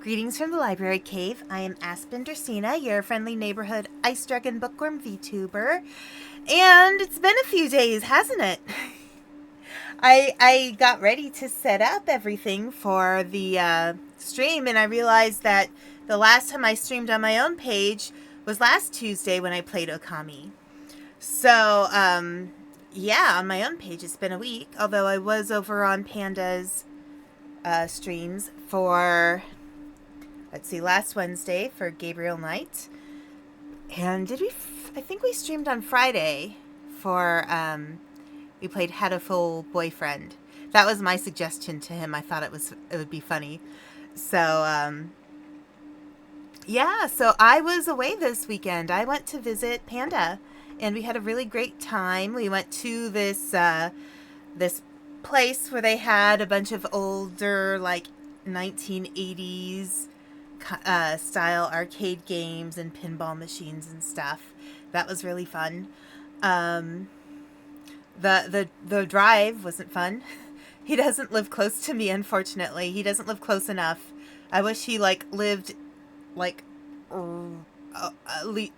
Greetings from the Library Cave. I am Aspen Dracaena, your friendly neighborhood Ice Dragon Bookwyrm VTuber. And it's been a few days, hasn't it? I got ready to set up everything for the stream, and I realized that the last time I streamed on my own page was last Tuesday when I played Okami. So, yeah, on my own page it's been a week, although I was over on Panda's streams for... let's see, last Wednesday for Gabriel Night. And did we... I think we streamed on Friday for... we played Hatoful Boyfriend. That was my suggestion to him. I thought it would be funny. So, yeah, so I was away this weekend. I went to visit Panda, and we had a really great time. We went to this place where they had a bunch of older, like, 1980s style arcade games and pinball machines and stuff. That was really fun. The drive wasn't fun. He doesn't live close to me, unfortunately. He doesn't live close enough. I wish he lived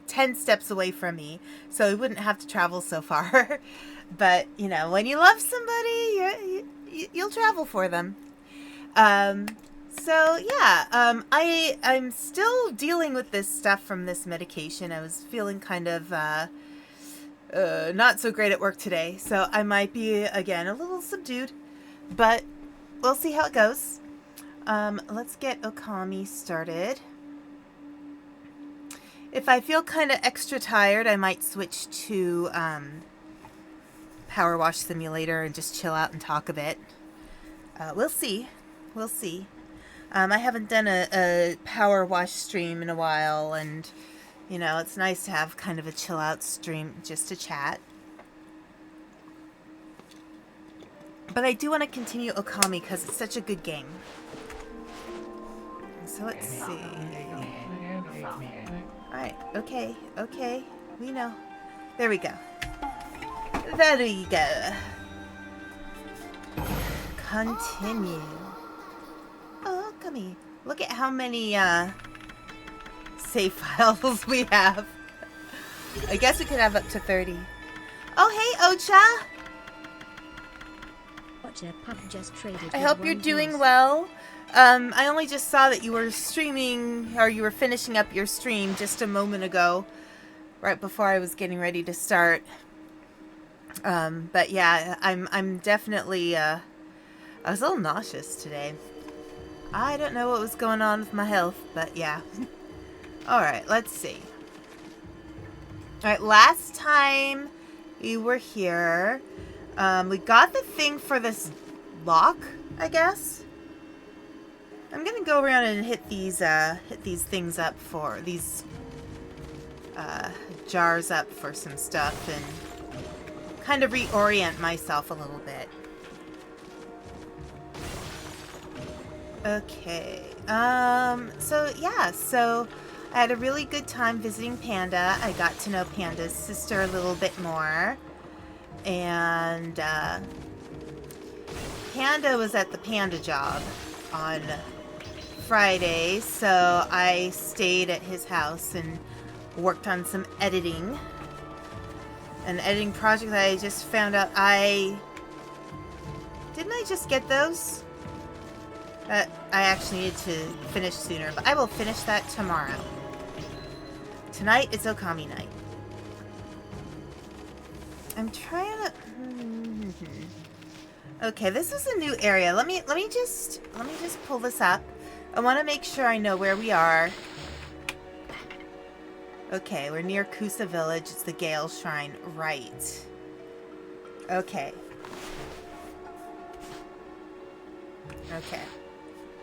10 steps away from me, so he wouldn't have to travel so far. But you know, when you love somebody, you'll travel for them. So yeah, I'm still dealing with this stuff from this medication. I was feeling kind of not so great at work today, so I might be again a little subdued, but we'll see how it goes. Let's get Okami started. If I feel kind of extra tired, I might switch to Power Wash Simulator and just chill out and talk a bit. We'll see. We'll see. I haven't done a Power Wash stream in a while, and, you know, it's nice to have kind of a chill-out stream just to chat. But I do want to continue Okami because it's such a good game. So let's see. Alright, okay, we know. There we go. There we go. Continue. Oh, Okami. Look at how many save files we have. I guess we could have up to 30. Oh, hey, Ocha! I hope you're doing well. I only just saw that you were streaming, or you were finishing up your stream just a moment ago, right before I was getting ready to start. But yeah, I'm definitely, I was a little nauseous today. I don't know what was going on with my health, but yeah. Alright, let's see. Alright, last time we were here, we got the thing for this lock, I guess. I'm gonna go around and hit these things up for these jars up for some stuff and kind of reorient myself a little bit. Okay. So yeah, so I had a really good time visiting Panda. I got to know Panda's sister a little bit more. And Panda was at the Panda job on Friday, so I stayed at his house and worked on some editing. An editing project that I just found out didn't I just get those? That I actually needed to finish sooner, but I will finish that tomorrow. Tonight it's Okami night. I'm trying to... Okay, this is a new area. Let me just pull this up. I want to make sure I know where we are. Okay, we're near Kusa Village. It's the Gale Shrine. Right. Okay. Okay.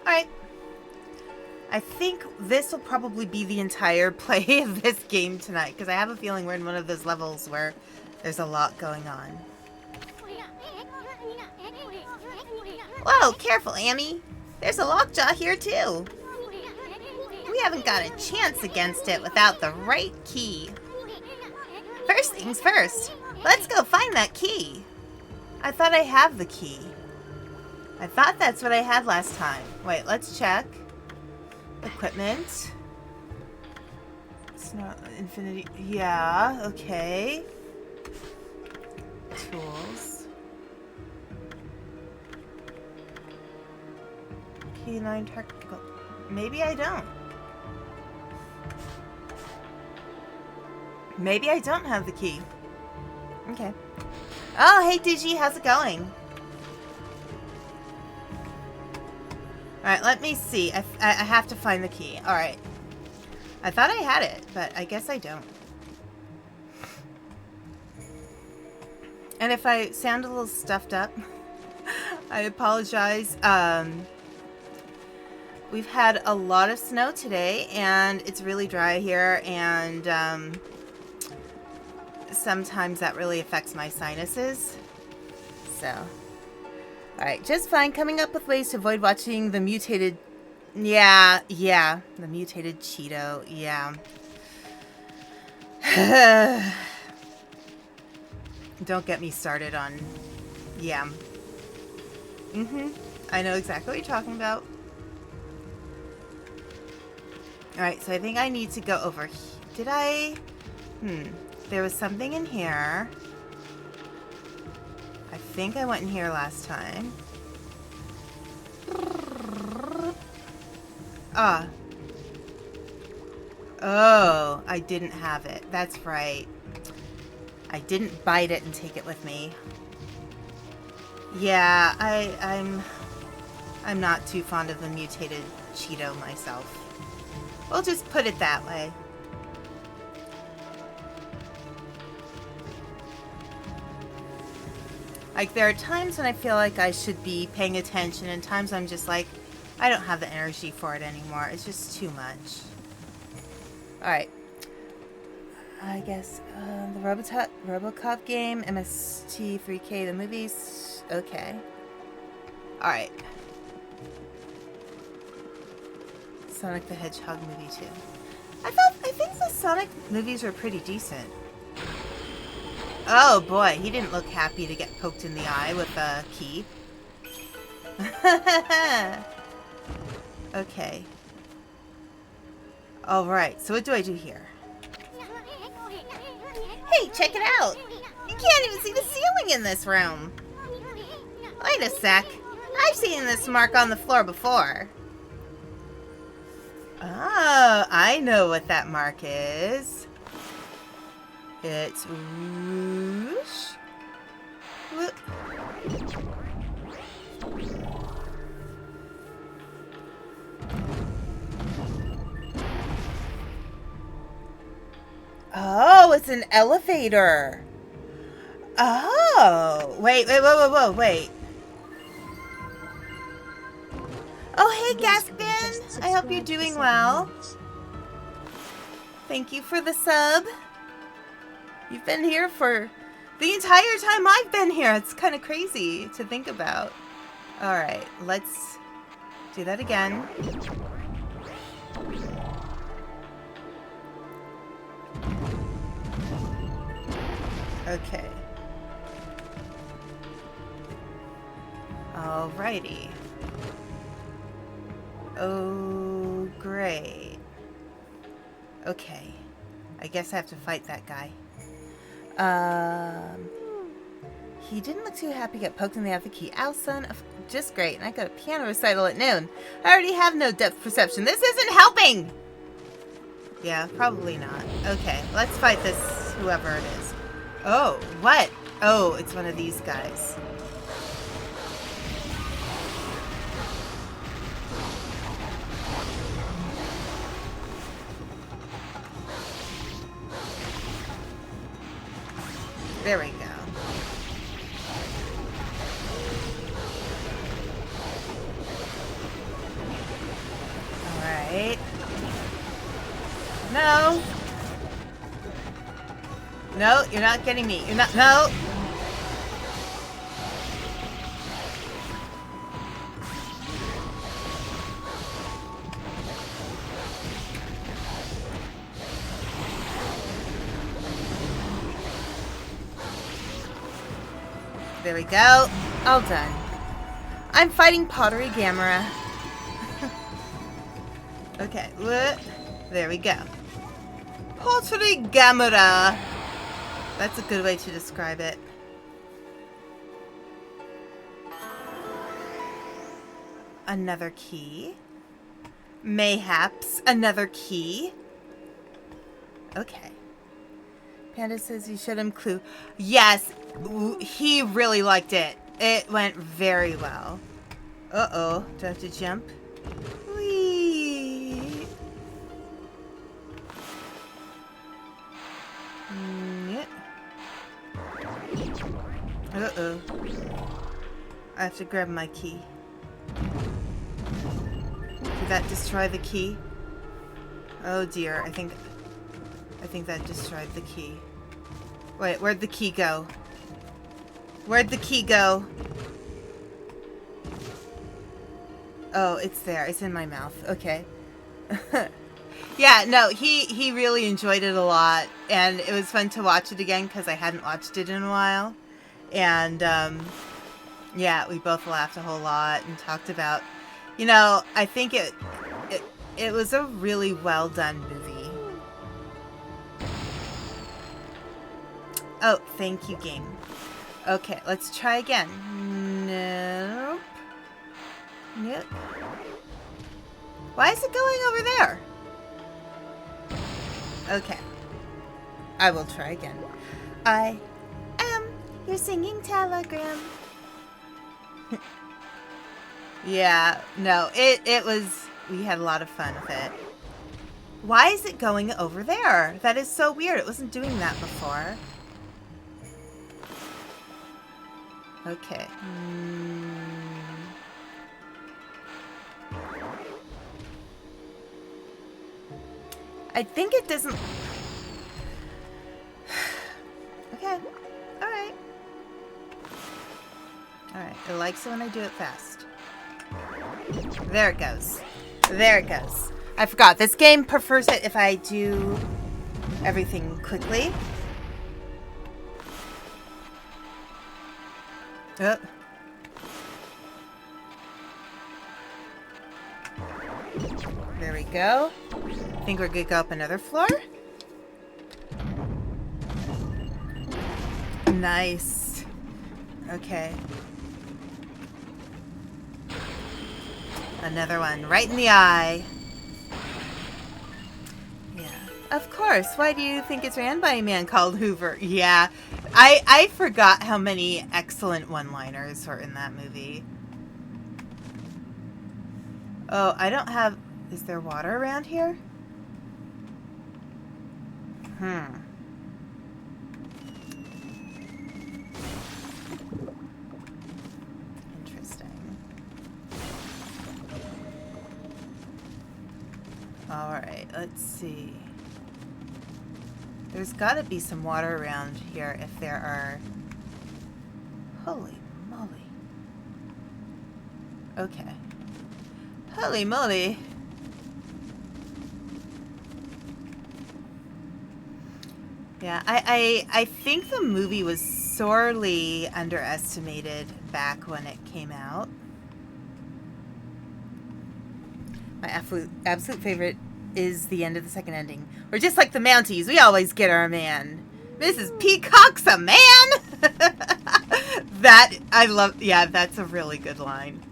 Alright. I think this will probably be the entire play of this game tonight, because I have a feeling we're in one of those levels where there's a lot going on. Whoa, careful, Amy. There's a lockjaw here, too. We haven't got a chance against it without the right key. First things first, let's go find that key. I thought I have the key. I thought that's what I had last time. Wait, let's check. Equipment. It's not infinity. Yeah, okay. Tools. Key 9 technical. Maybe I don't. Maybe I don't have the key. Okay. Oh, hey Digi, how's it going? Alright, let me see. I have to find the key. Alright. I thought I had it, but I guess I don't. And if I sound a little stuffed up, I apologize. We've had a lot of snow today, and it's really dry here, and sometimes that really affects my sinuses. So, alright, just fine. Coming up with ways to avoid watching the mutated... Yeah, the mutated Cheeto, yeah. Don't get me started on... Yeah. I know exactly what you're talking about. Alright, so I think I need to go over here. Did I... There was something in here. I think I went in here last time. Ah. Oh, I didn't have it. That's right. I didn't bite it and take it with me. Yeah, I'm not too fond of the mutated Cheeto myself. We'll just put it that way. Like, there are times when I feel like I should be paying attention, and times I'm just like, I don't have the energy for it anymore. It's just too much. Alright. I guess, the Robocop game, MST3K, the movies. Okay. Alright. Sonic the Hedgehog movie, too. I think the Sonic movies were pretty decent. Oh boy, he didn't look happy to get poked in the eye with a key. Okay. Alright, so what do I do here? Hey, check it out! You can't even see the ceiling in this room! Wait a sec. I've seen this mark on the floor before. Oh, I know what that mark is. It's whoosh. Whoop. Oh, it's an elevator. Oh, wait. Oh, hey, Gaspin. I hope you're doing well. Thank you for the sub. You've been here for the entire time I've been here. It's kind of crazy to think about. Alright, let's do that again. Okay. Alrighty. Oh, great. Okay. I guess I have to fight that guy. He didn't look too happy to get poked in the eye with the key. Ow, son. Just great. And I got a piano recital at noon. I already have no depth perception. This isn't helping! Yeah, probably not. Okay, let's fight this, whoever it is. Oh, what? Oh, it's one of these guys. There we go. Alright. No! No, you're not getting me. You're not. No! There we go. All done. I'm fighting Pottery Gamera. Okay, there we go. Polygamera. That's a good way to describe it. Another key. Mayhaps another key. Okay. Panda says you showed him clue. Yes, he really liked it. It went very well. Uh-oh. Do I have to jump? Whee! Yeah. Uh-oh. I have to grab my key. Did that destroy the key? Oh dear, I think that destroyed the key. Wait, where'd the key go? Where'd the key go? Oh, it's there. It's in my mouth. Okay. Yeah, no, he really enjoyed it a lot, and it was fun to watch it again because I hadn't watched it in a while. And yeah, we both laughed a whole lot and talked about, you know, I think it was a really well done movie. Oh, thank you, game. Okay, let's try again. Nope. Nope. Why is it going over there? Okay. I will try again. I am your singing telegram. Yeah, no, it was, we had a lot of fun with it. Why is it going over there? That is so weird. It wasn't doing that before. Okay. I think it doesn't... Okay. Alright. Alright. It likes it when I do it fast. There it goes. There it goes. I forgot. This game prefers it if I do everything quickly. Oh. There we go. I think we're good to go up another floor. Nice. Okay. Another one right in the eye. Yeah. Of course. Why do you think it's ran by a man called Hoover? Yeah. I forgot how many excellent one-liners were in that movie. Oh, I don't have... Is there water around here? Interesting. Alright, let's see. There's gotta be some water around here if there are... Holy moly. Okay. Holy moly. Yeah, I think the movie was sorely underestimated back when it came out. My absolute favorite is the end of the second ending. We're just like the Mounties. We always get our man. Mrs. Peacock's a man! That, I love, yeah, that's a really good line.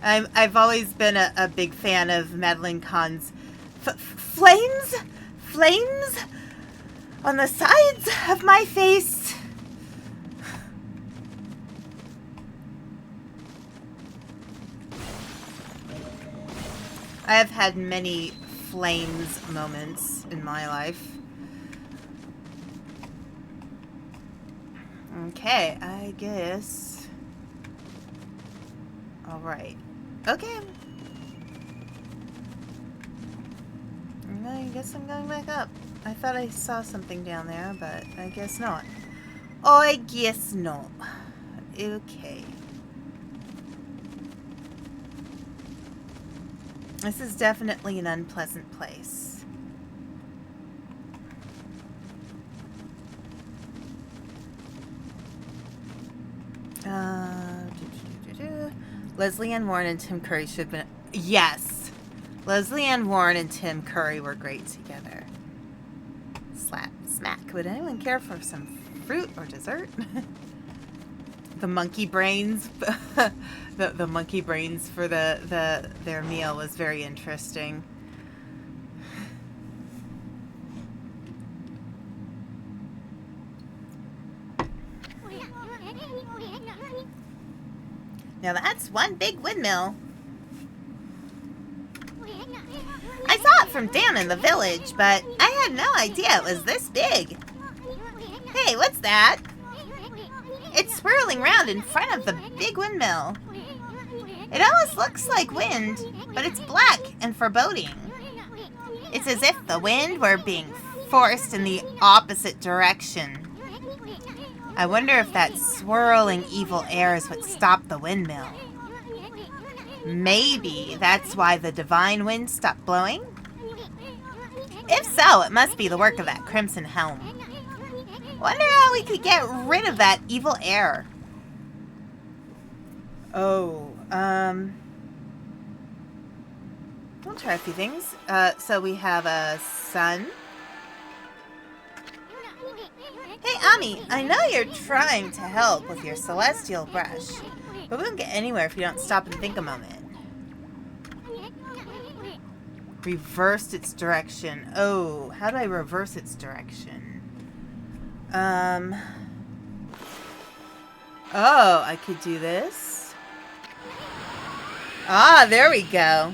I've always been a big fan of Madeline Kahn's flames? Flames on the sides of my face. I have had many flames moments in my life. Okay, I guess. All right. Okay. I guess I'm going back up. I thought I saw something down there, but I guess not. Oh, I guess not. Okay. This is definitely an unpleasant place. Leslie Ann Warren and Tim Curry should have been... Yes! Leslie Ann Warren and Tim Curry were great together. Slap, smack. Would anyone care for some fruit or dessert? The monkey brains. the monkey brains for their meal was very interesting. Now that's one big windmill. I saw it from down in the village, but I had no idea it was this big. Hey, what's that? It's swirling round in front of the big windmill. It almost looks like wind, but it's black and foreboding. It's as if the wind were being forced in the opposite direction. I wonder if that swirling evil air is what stopped the windmill. Maybe that's why the divine wind stopped blowing? If so, it must be the work of that crimson helm. Wonder how we could get rid of that evil air. Oh, I'll try a few things. So we have a sun. Hey, Ami, I know you're trying to help with your celestial brush, but we won't get anywhere if you don't stop and think a moment. Reversed its direction. Oh, how do I reverse its direction? Oh, I could do this. Ah, there we go.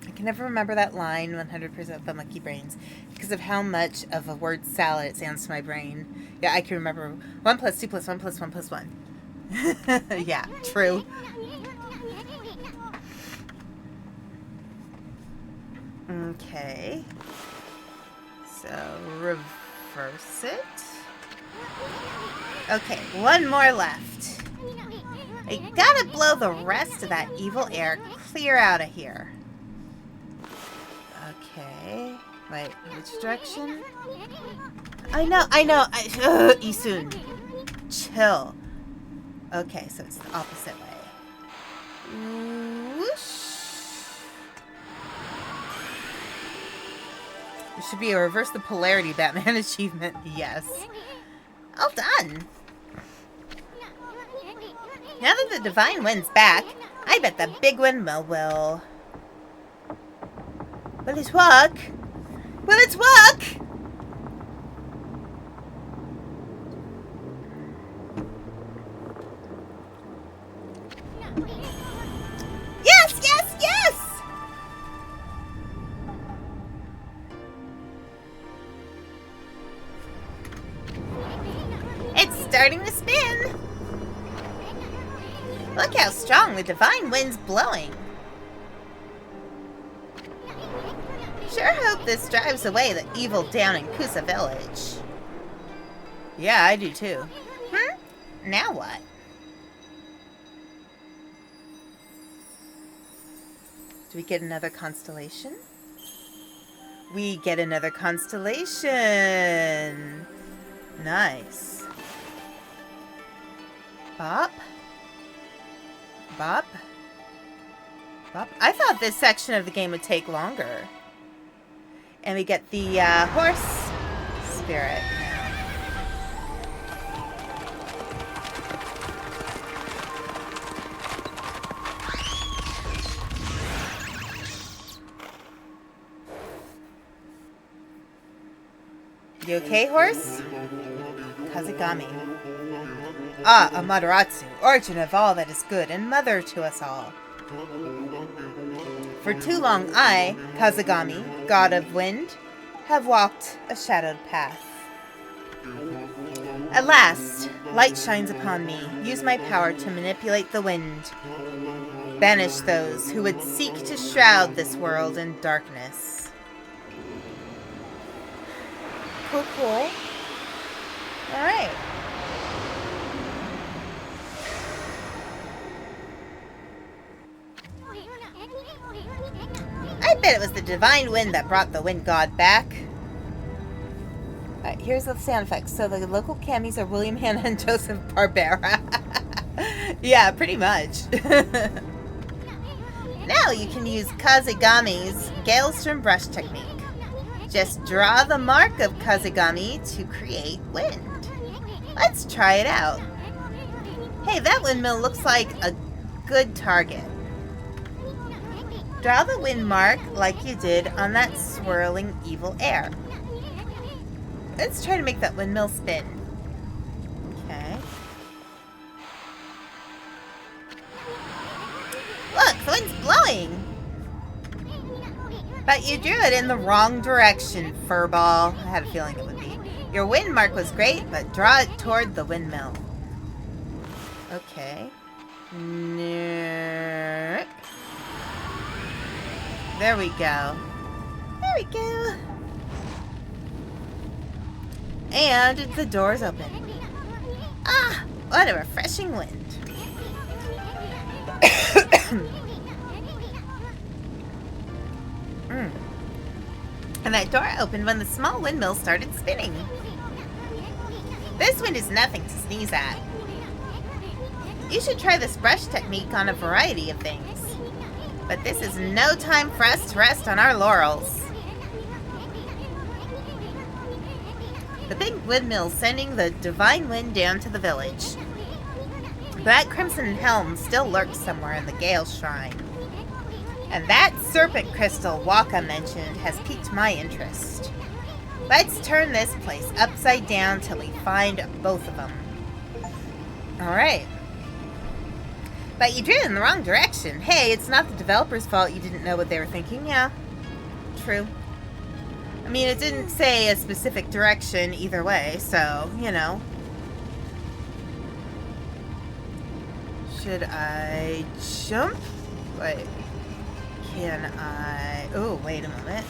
I can never remember that line 100% of the monkey brains because of how much of a word salad it sounds to my brain. Yeah, I can remember 1 + 2 + 1 + 1 + 1. Yeah, true. Okay. So, reverse it. Okay, one more left. I gotta blow the rest of that evil air clear out of here. Okay. Wait, which direction? I know. Isun. Chill. Okay, so it's the opposite way. Whoosh. There should be a reverse the polarity Batman achievement. Yes. All done. Now that the divine wind's back, I bet the big windmill will... Will it work? Will it work? Yes, yes, yes! It's starting to spin. Look how strong the divine wind's blowing. Sure hope this drives away the evil down in Kusa Village. Yeah, I do too. Now what? Do we get another constellation? We get another constellation. Nice. Bop. Bop. Bop. I thought this section of the game would take longer. And we get the horse spirit now. You okay, horse? Kazagami. Ah, Amaterasu, origin of all that is good and mother to us all. For too long I, Kazagami, god of wind, have walked a shadowed path. At last, light shines upon me. Use my power to manipulate the wind. Banish those who would seek to shroud this world in darkness. Cool, cool. Alright. I bet it was the divine wind that brought the wind god back. Alright, here's the sound effects. So the local camis are William Hanna and Joseph Barbera. Yeah, pretty much. Now you can use Kazegami's Galestrom brush technique. Just draw the mark of Kazegami to create wind. Let's try it out. Hey, that windmill looks like a good target. Draw the wind mark like you did on that swirling evil air. Let's try to make that windmill spin. Okay. Look, the wind's blowing! But you drew it in the wrong direction, furball. I had a feeling it would be. Your wind mark was great, but draw it toward the windmill. Okay. There we go. There we go. And the door's open. Ah, what a refreshing wind. And that door opened when the small windmill started spinning. This wind is nothing to sneeze at. You should try this brush technique on a variety of things. But this is no time for us to rest on our laurels. The big windmill's sending the divine wind down to the village. That crimson helm still lurks somewhere in the Gale Shrine. And that serpent crystal Waka mentioned has piqued my interest. Let's turn this place upside down till we find both of them. Alright. But you drew it in the wrong direction. Hey, it's not the developer's fault you didn't know what they were thinking. Yeah, true. I mean, it didn't say a specific direction either way, so, you know. Should I jump? Wait. Can I... Oh, wait a moment.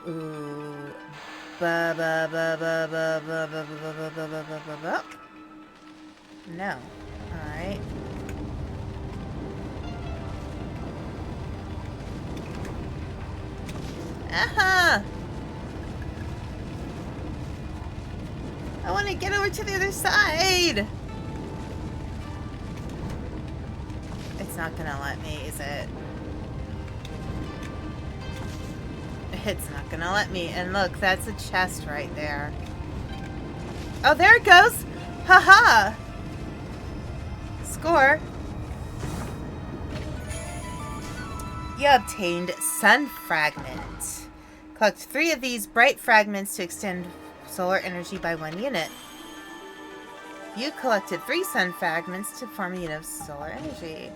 Ooh. No. Alright. Uh-huh. I want to get over to the other side. It's not gonna let me, is it? It's not gonna let me. And look, that's a chest right there. Oh, there it goes. Haha. Score. You obtained Sun Fragment. Collect 3 of these bright fragments to extend solar energy by 1 unit. You collected 3 Sun Fragments to form a unit of solar energy.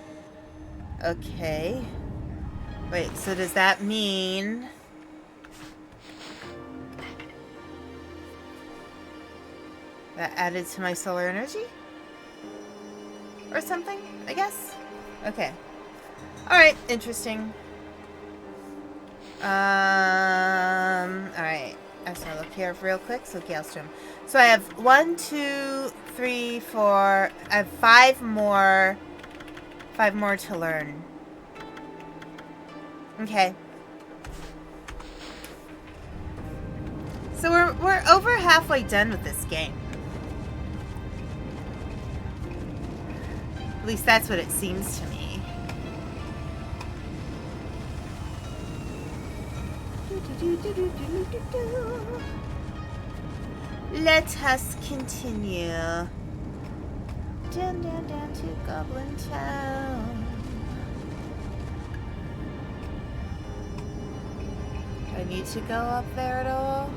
Okay. Wait, so does that mean... that added to my solar energy? Or something, I guess? Okay. Alright, interesting. Alright. I just want to look here real quick. So, Galestrom. So, I have 1, 2, 3, 4... I have 5 more... 5 more to learn. Okay. So, we're over halfway done with this game. At least that's what it seems to me. Let us continue. Down to Goblin Town. Do I need to go up there at all?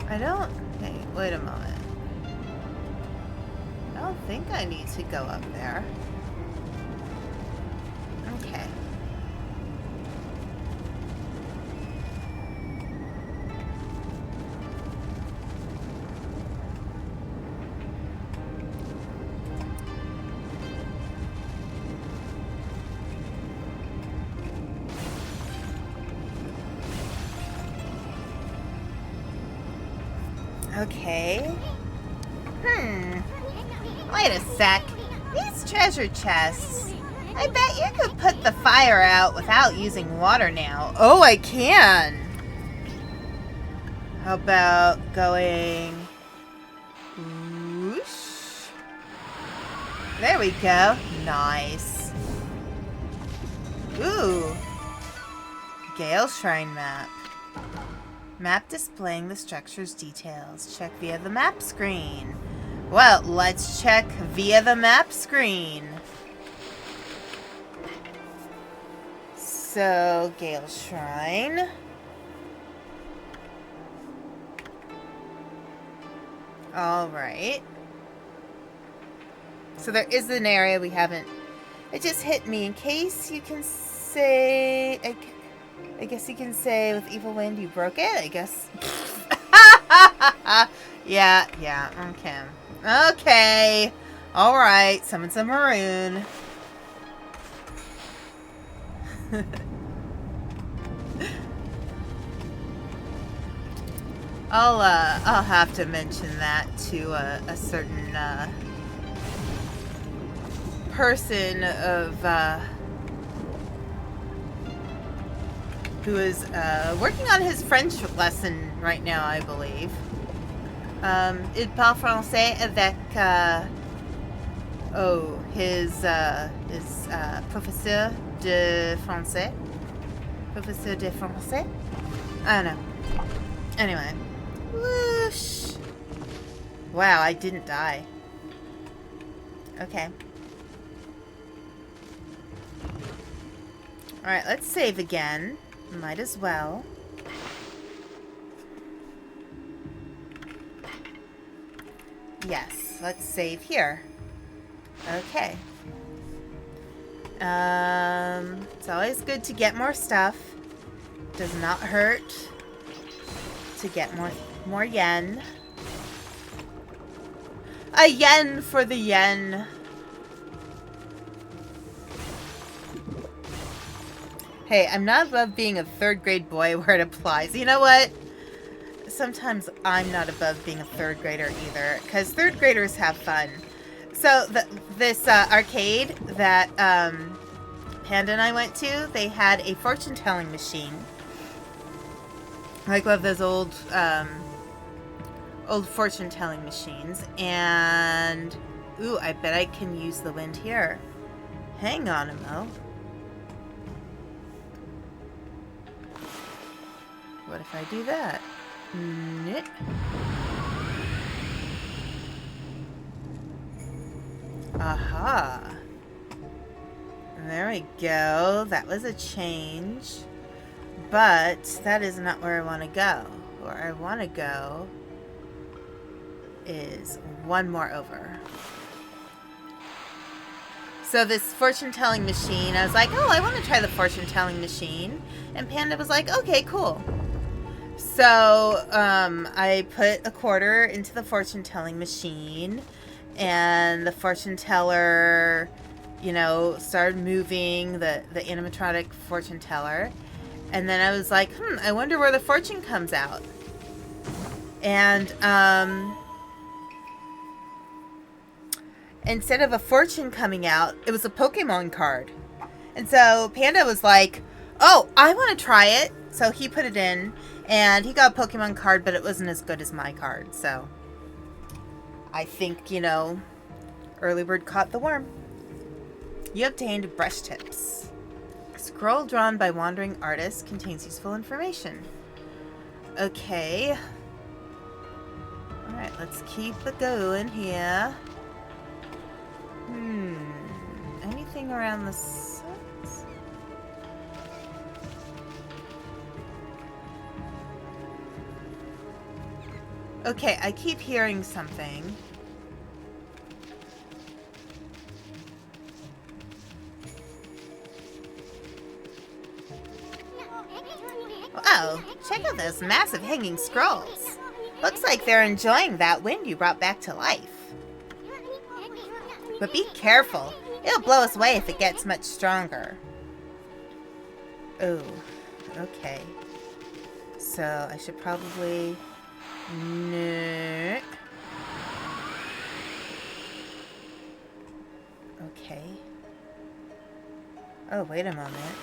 I don't think. Wait a moment. I don't think I need to go up there. Okay. Okay. Wait a sec. These treasure chests. I bet you could put the fire out without using water now. Oh, I can. How about going... whoosh? There we go. Nice. Ooh. Gale Shrine map. Map displaying the structure's details. Check via the map screen. Well, let's check via the map screen. So, Gale Shrine. Alright. So there is an area we haven't... It just hit me. In case you can say... I guess you can say with Evil Wind you broke it, I guess. Yeah, okay. Okay. Alright, summon some maroon. I'll have to mention that to a certain person of who is working on his French lesson right now, I believe. Il parle français avec his professeur de français. Professeur de français? I don't know. Anyway. Whoosh. Wow, I didn't die. Okay. Alright, let's save again. Might as well. Yes, let's save here. Okay. It's always good to get more stuff. Does not hurt to get more yen. A yen for the yen. Hey, I'm not above being a third grade boy where it applies. You know what? Sometimes I'm not above being a third grader either, because third graders have fun. So this arcade that Panda and I went to, they had a fortune-telling machine. Like one of those old fortune-telling machines. And, ooh, I bet I can use the wind here. Hang on a mo. What if I do that? Nope. Aha. There we go. That was a change. But that is not where I want to go. Where I want to go is one more over. So this fortune-telling machine, I was like, oh, I want to try the fortune-telling machine. And Panda was like, okay, cool. So I put a quarter into the fortune-telling machine. And the fortune teller, you know, started moving, the animatronic fortune teller. And then I was like, I wonder where the fortune comes out. And instead of a fortune coming out, it was a Pokemon card. And so Panda was like, oh, I want to try it. So he put it in, and he got a Pokemon card, but it wasn't as good as my card. So I think, you know, early bird caught the worm. You obtained brush tips. A scroll drawn by wandering artists contains useful information. Okay. Alright, let's keep it going here. Anything around the sides? Okay, I keep hearing something. Wow, check out those massive hanging scrolls. Looks like they're enjoying that wind you brought back to life. But be careful. It'll blow us away if it gets much stronger. Oh, okay. So I should probably... No. Okay. Oh, wait a moment.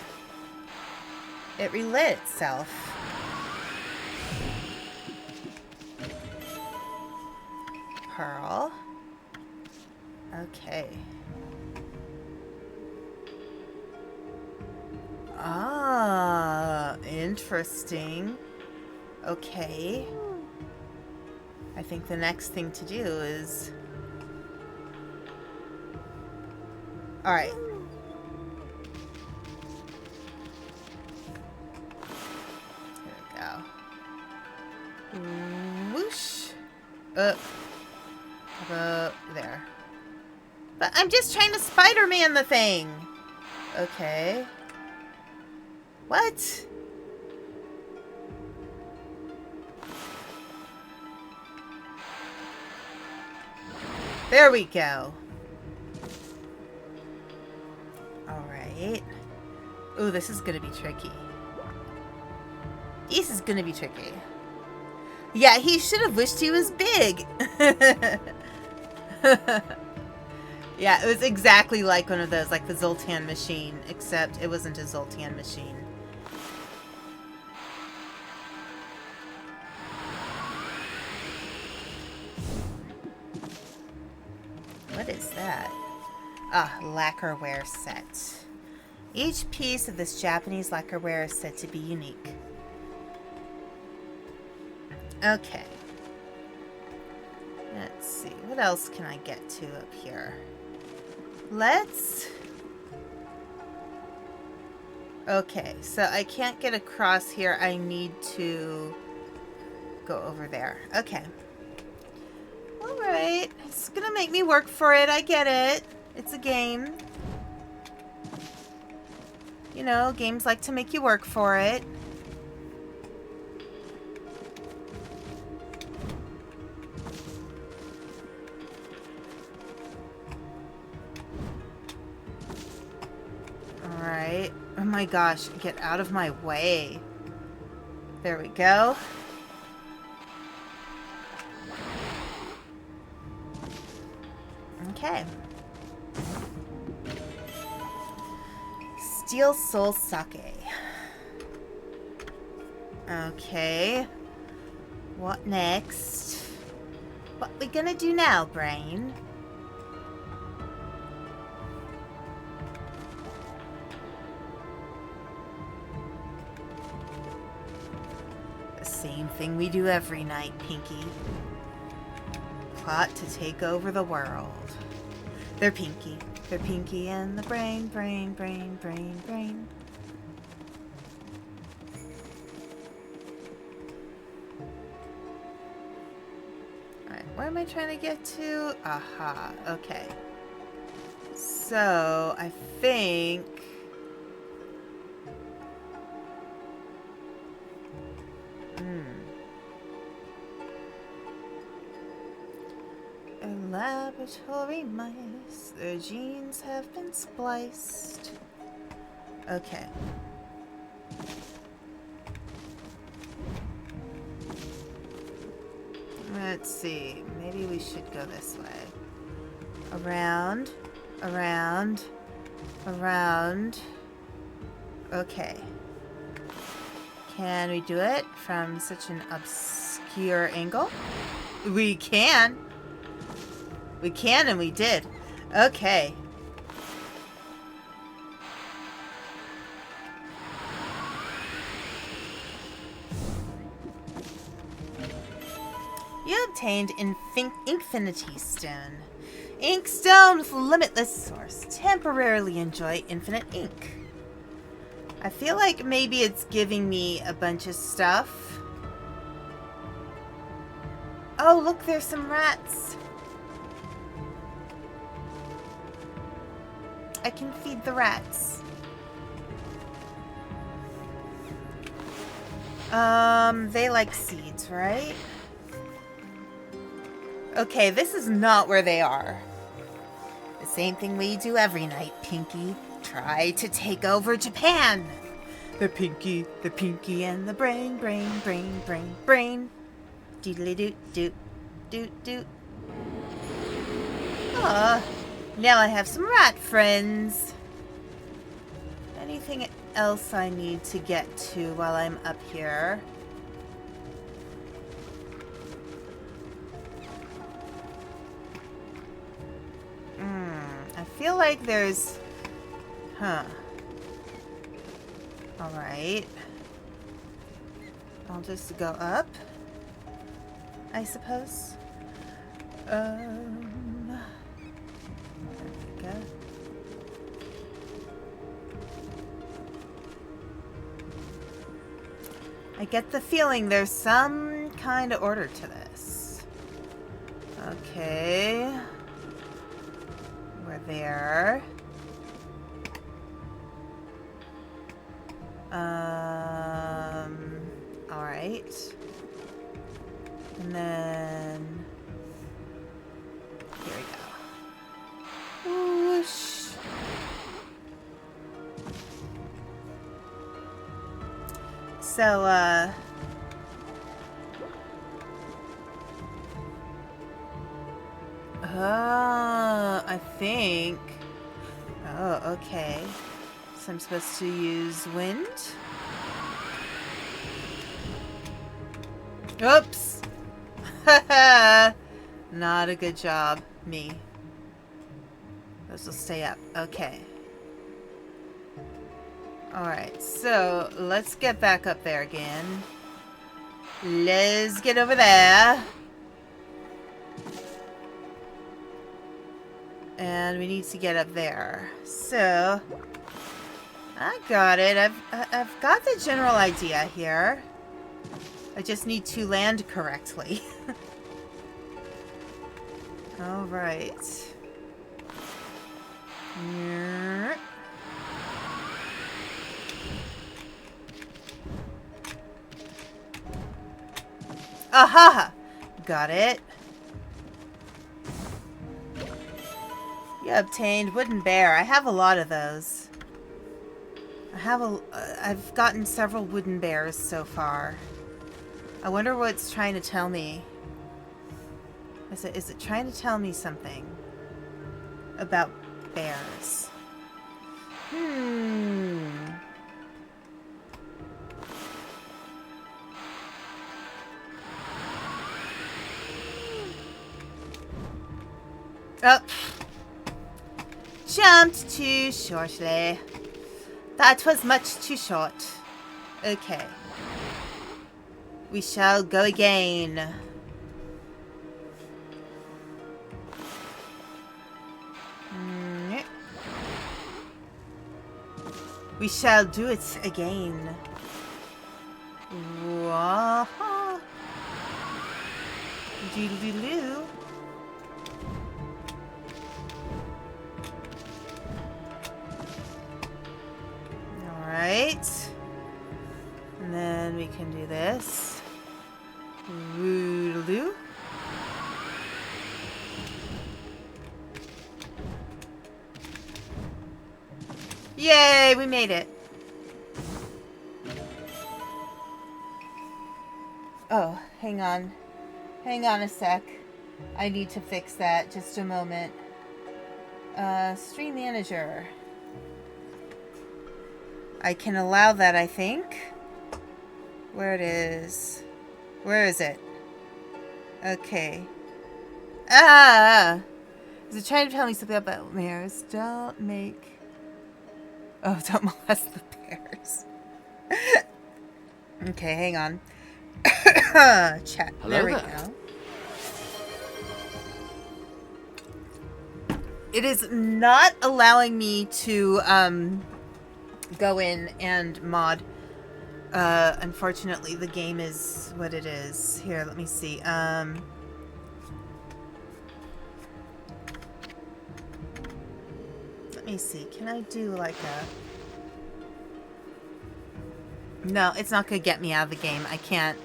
It relit itself. Pearl. Okay. interesting. Okay. I think the next thing to do is... Alright. Here we go. Whoosh. Up. There. But I'm just trying to Spider-Man the thing. Okay. What? There we go. Alright. Ooh, this is gonna be tricky. This is gonna be tricky. Yeah, he should have wished he was big. Yeah, it was exactly like one of those, like the Zoltan machine, except it wasn't a Zoltan machine. What is that? Ah, lacquerware set. Each piece of this Japanese lacquerware is said to be unique. Okay. Let's see. What else can I get to up here? Okay, so I can't get across here. I need to go over there. Okay. Alright. It's gonna make me work for it. I get it. It's a game. You know, games like to make you work for it. Alright. Oh my gosh, get out of my way. There we go. Okay. Steel Soul Sake. Okay. What next? What we gonna do now, brain? Same thing we do every night, Pinky. Plot to take over the world. They're Pinky. They're Pinky and the brain, brain, brain, brain, brain. Alright, where am I trying to get to? Aha, okay. So, I think... Laboratory mice, their genes have been spliced. Okay. Let's see. Maybe we should go this way. Around, around, around. Okay. Can we do it from such an obscure angle? We can. We can, and we did. Okay. You obtained Infinity Stone. Ink Stone with limitless source. Temporarily enjoy infinite ink. I feel like maybe it's giving me a bunch of stuff. Oh, look, there's some rats. I can feed the rats. They like seeds, right? Okay, this is not where they are. The same thing we do every night, Pinky. Try to take over Japan. The Pinky, and the brain, brain, brain, brain, brain. Doodly doot, doot, doot, doot. Ah. Now I have some rat friends. Anything else I need to get to while I'm up here? I feel like there's... Huh. Alright. I'll just go up, I suppose. There we go. I get the feeling there's some kind of order to this. Okay. We're there. Alright. And then... here we go. Whoosh. So, I think... oh, okay. So I'm supposed to use wind? Oops! Not a good job. Me. Those will stay up. Okay. Alright, so let's get back up there again. Let's get over there. And we need to get up there. So, I got it. I've got the general idea here. I just need to land correctly. Alright. Aha! Got it. You obtained wooden bear. I have a lot of those. I've gotten several wooden bears so far. I wonder what it's trying to tell me. Is it trying to tell me something about bears? Oh. Jumped too shortly. That was much too short. Okay. We shall go again. We shall do it again. Wah-ha. Doodle-doo. Alright. And then we can do this. Doodle-doo. Yay, we made it. Oh, hang on. Hang on a sec. I need to fix that. Just a moment. Stream manager. I can allow that, I think. Where it is. Where is it? Okay. Ah! Is it trying to tell me something about mares? Don't make... oh, don't molest the bears. Okay, hang on. Chat. Hello there we there. go. It is not allowing me to go in and mod. Unfortunately, the game is what it is. Here, let me see. Let me see. Can I do like a... no, it's not gonna get me out of the game. I can't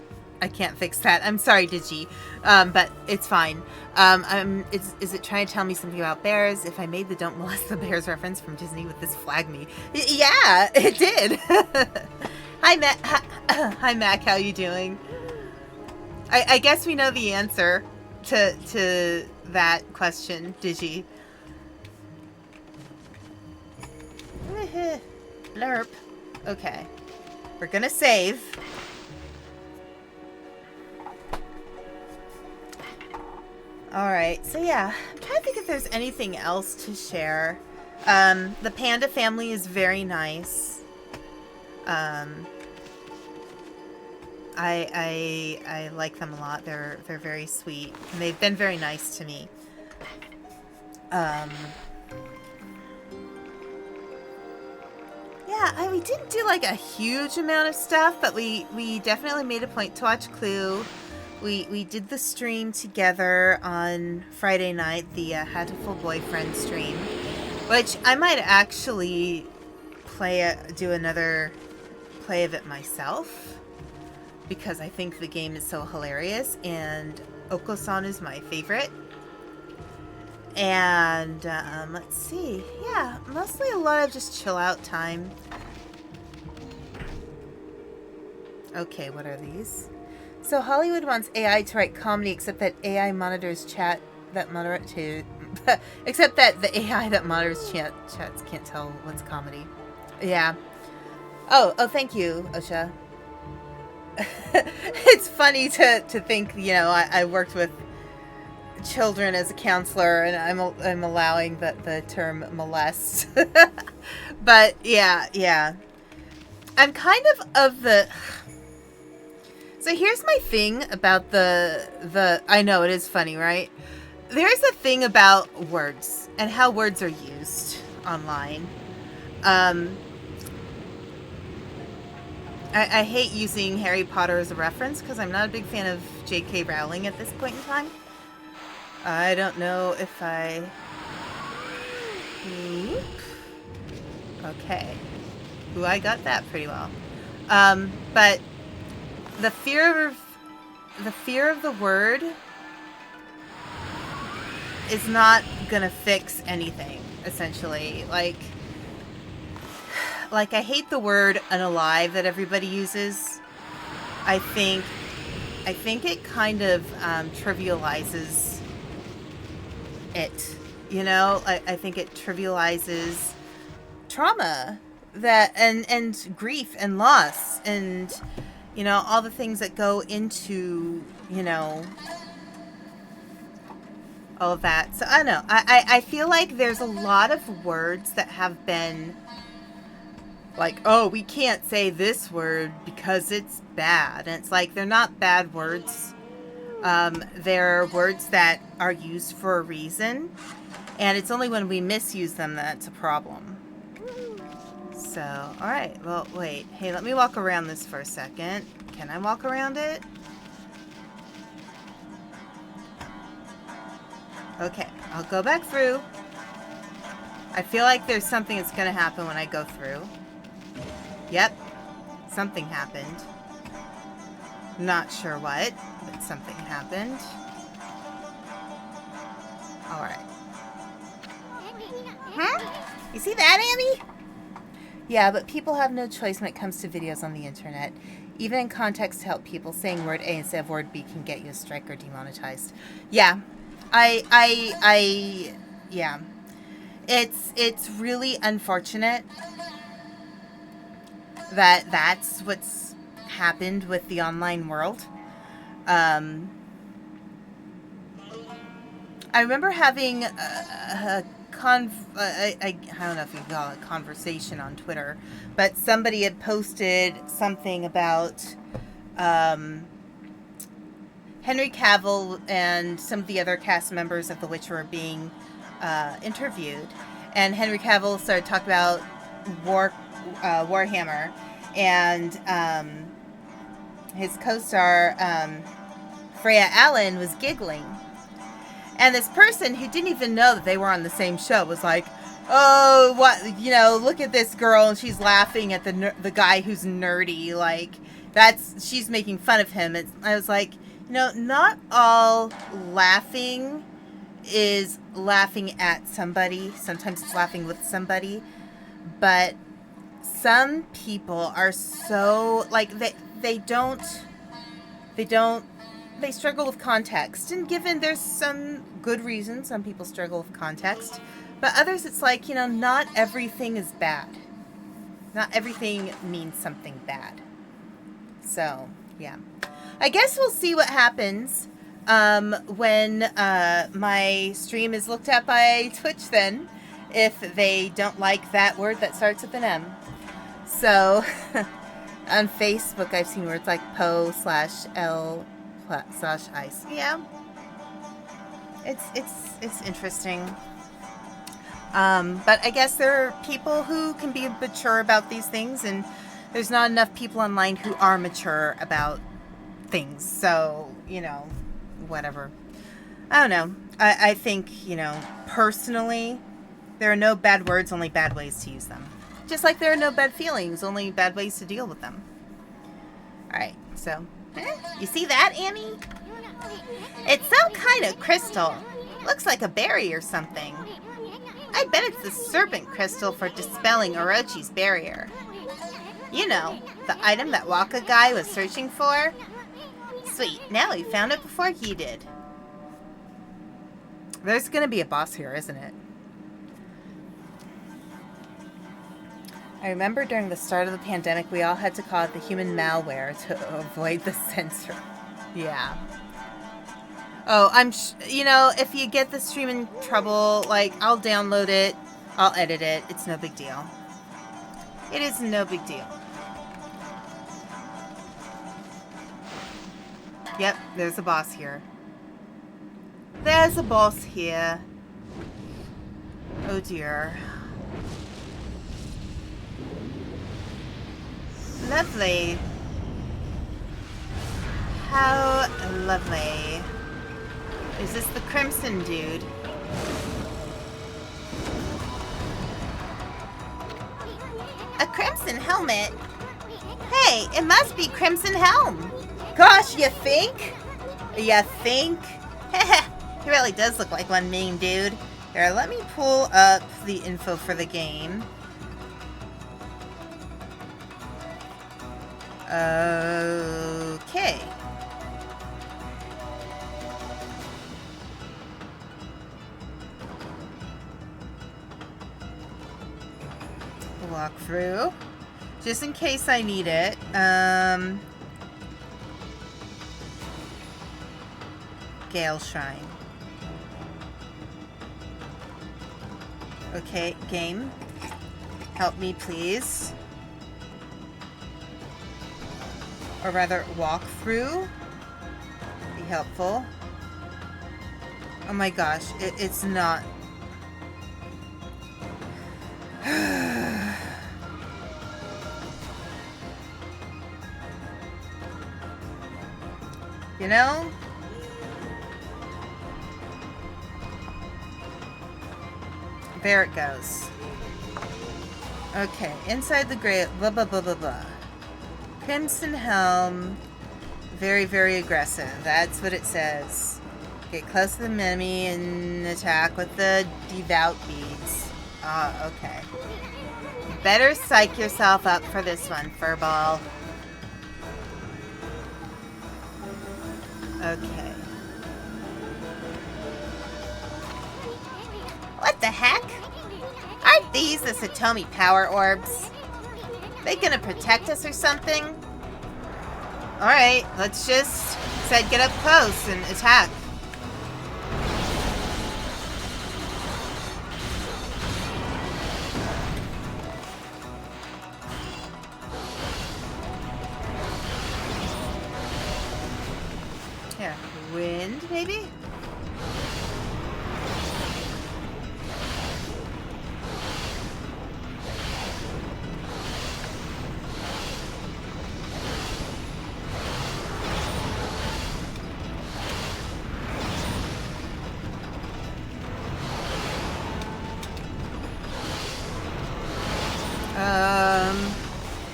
fix that. I'm sorry, Digi. But it's fine. Is it trying to tell me something about bears? If I made the Don't Molest the Bears reference from Disney, would this flag me? Yeah, it did. Hi, Mac. Hi, Mac. How you doing? I guess we know the answer to that question, Digi. Blurp. Okay. We're gonna save. Alright, so yeah. I'm trying to think if there's anything else to share. The panda family is very nice. I like them a lot. They're very sweet, and they've been very nice to me. Yeah, we didn't do like a huge amount of stuff, but we definitely made a point to watch Clue. We did the stream together on Friday night, the Hatful Boyfriend stream, which I might actually do another play of it myself, because I think the game is so hilarious, and Oko-san is my favorite. And let's see, yeah, mostly a lot of just chill out time. Okay, what are these? So Hollywood wants AI to write comedy, except that AI monitors chat that moderate to except that the AI that monitors chats can't tell what's comedy. Yeah. Oh, thank you, Osha. It's funny to think, you know, I worked with children as a counselor, and I'm allowing the term molest. But yeah. I'm kind of the... So here's my thing about the I know it is funny, right? There's a thing about words and how words are used online. I hate using Harry Potter as a reference because I'm not a big fan of J.K. Rowling at this point in time. I don't know if I... Okay. Ooh, I got that pretty well. But the fear of the word is not gonna fix anything, essentially. Like I hate the word unalive that everybody uses. I think it kind of trivializes it. You know, I think it trivializes trauma that and grief and loss and, you know, all the things that go into, you know, all of that. So I don't know. I feel like there's a lot of words that have been like, oh, we can't say this word because it's bad. And it's like, they're not bad words. They're words that are used for a reason. And it's only when we misuse them that it's a problem. So, alright. Well, wait. Hey, let me walk around this for a second. Can I walk around it? Okay. I'll go back through. I feel like there's something that's going to happen when I go through. Yep. Something happened. Not sure what, but something happened. Alright. Huh? You see that, Annie? Yeah, but people have no choice when it comes to videos on the internet. Even in context to help people, saying word A instead of word B can get you a strike or demonetized. Yeah. Yeah. It's really unfortunate that that's what's happened with the online world. I remember having I don't know if you call it a conversation on Twitter, but somebody had posted something about Henry Cavill and some of the other cast members of The Witcher were being interviewed, and Henry Cavill started talking about Warhammer, and his co-star Freya Allen was giggling. And this person who didn't even know that they were on the same show was like, oh, what, you know, look at this girl, and she's laughing at the guy who's nerdy, like, she's making fun of him. I was like, you know, not all laughing is laughing at somebody. Sometimes it's laughing with somebody. But some people are so, like, they struggle with context, and given there's some good reasons some people struggle with context, but others it's like, you know, not everything is bad. Not everything means something bad. So, yeah. I guess we'll see what happens when my stream is looked at by Twitch then, if they don't like that word that starts with an M. So, On Facebook, I've seen where it's like po/l/ice. Yeah. It's interesting. But I guess there are people who can be mature about these things, and there's not enough people online who are mature about things. So, you know, whatever. I don't know. I think, you know, personally, there are no bad words, only bad ways to use them. Just like there are no bad feelings, only bad ways to deal with them. Alright, so, you see that, Annie? It's some kind of crystal. Looks like a berry or something. I bet it's the serpent crystal for dispelling Orochi's barrier. You know, the item that Waka guy was searching for? Sweet, now he found it before he did. There's gonna be a boss here, isn't it? I remember during the start of the pandemic, we all had to call it the human malware to avoid the censor. Yeah. Oh, you know, if you get the stream in trouble, like, I'll download it, I'll edit it, it's no big deal. It is no big deal. Yep, there's a boss here. There's a boss here. Oh dear. Lovely. How lovely. Is this the Crimson dude? A Crimson helmet? Hey, it must be Crimson Helm. Gosh, you think? You think? He really does look like one mean dude. Here, let me pull up the info for the game. Okay. Walk through. Just in case I need it. Gale Shrine. Okay, game. Help me, please. Or rather, walk through. Be helpful. Oh my gosh, it's not. You know? There it goes. Okay, inside the gray, blah blah blah blah blah. Crimson Helm, very, very aggressive. That's what it says. Get close to the enemy and attack with the devout beads. Ah, okay. Better psych yourself up for this one, Furball. Okay. What the heck? Aren't these the Satomi power orbs? They gonna protect us or something? Alright, let's just get up close and attack. Here, wind maybe?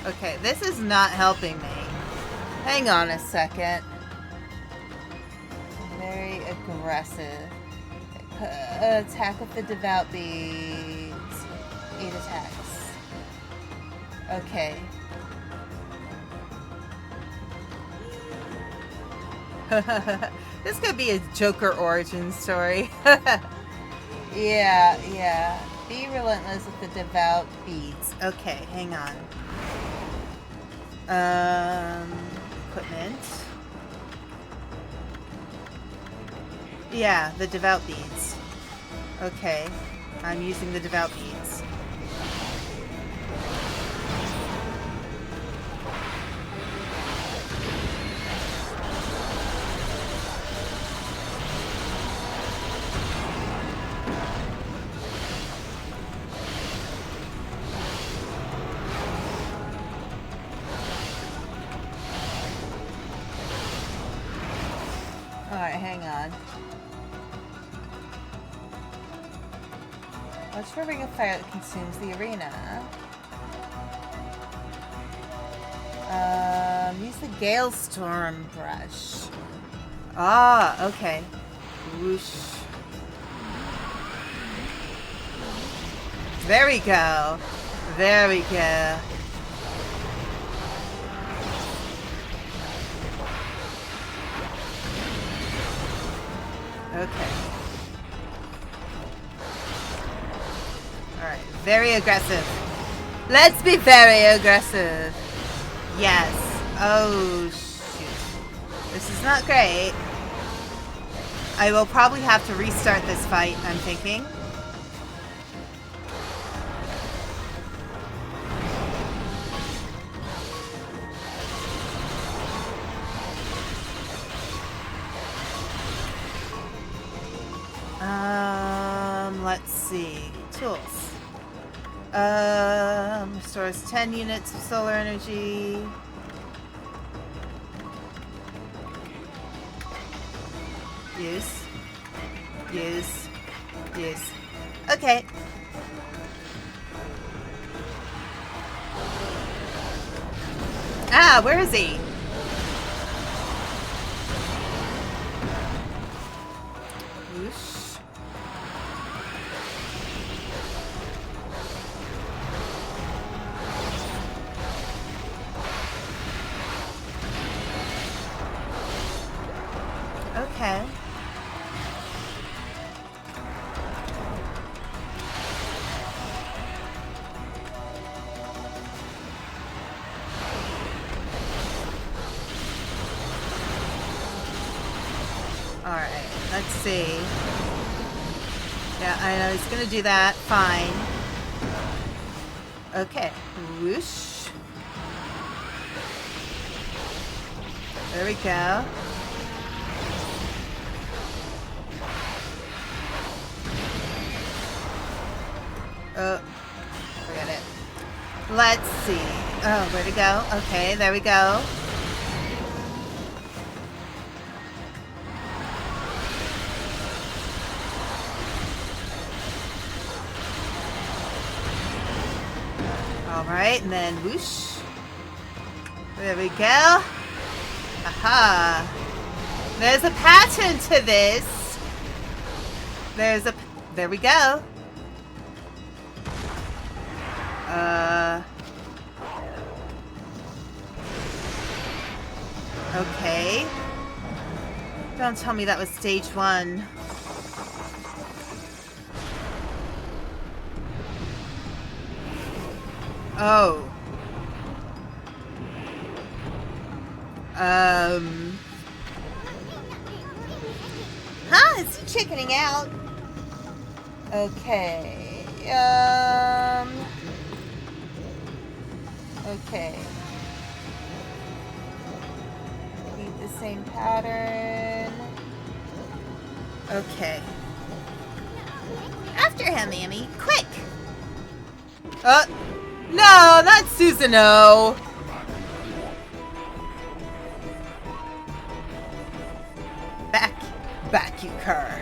Okay, this is not helping me. Hang on a second. Very aggressive. Attack with the devout beads. 8 attacks. Okay. This could be a Joker origin story. Yeah. Be relentless with the devout beads. Okay, hang on. Equipment. Yeah, the devout beads. Okay, I'm using the devout beads. Alright, hang on. Watch for a ring of fire that consumes the arena. Use the Gale Storm brush. Ah, okay. Whoosh. There we go. There we go. Okay. Alright, very aggressive. Let's be very aggressive. Yes. Oh, shoot. This is not great. I will probably have to restart this fight, I'm thinking. Let's see. Tools. Restores 10 units of solar energy. Use. Use. Use. Okay. Ah, where is he? Whoosh. Okay. Alright, let's see. Yeah, I know he's gonna do that. Fine. Okay. Whoosh. There we go. Oh, forget it. Let's see. Oh, where'd it go? Okay, there we go. Alright, and then whoosh. There we go. Aha. There's a pattern to this. There we go. Okay. Don't tell me that was stage 1. Oh. Huh? Is he chickening out? Okay. Okay. Repeat the same pattern. Okay. After him, Amy. Quick! No, not Susanoo! Back, you cur.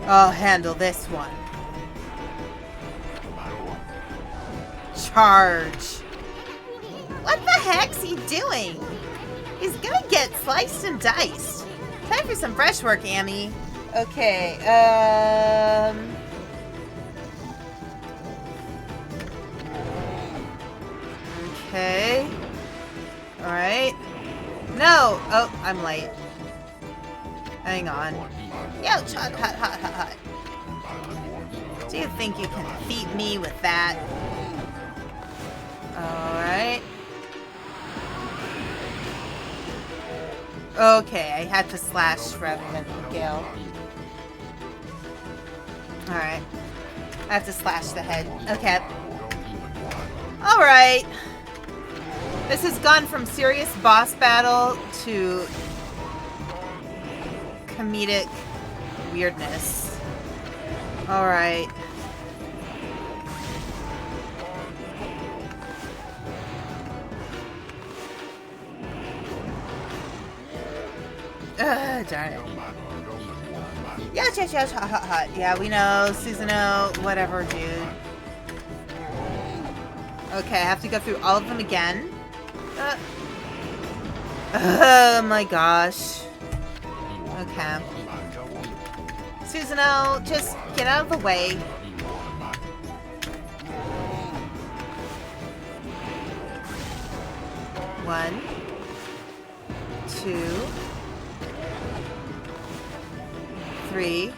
I'll handle this one. Charge. What the heck's he doing? He's gonna get sliced and diced. Time for some fresh work, Amy. Okay, Okay. Alright. No! Oh, I'm late. Hang on. Yo, hot. Do you think you can defeat me with that? Alright. Okay, I had to slash rather than Gale. Alright. I have to slash the head. Okay. Alright. This has gone from serious boss battle to comedic weirdness. Alright. Darn it. Yes, yes, yes, hot, hot, hot. Yeah, we know. Susanoo, whatever, dude. Okay, I have to go through all of them again. Oh my gosh. Okay. Susanoo, just get out of the way. One. 2. 3.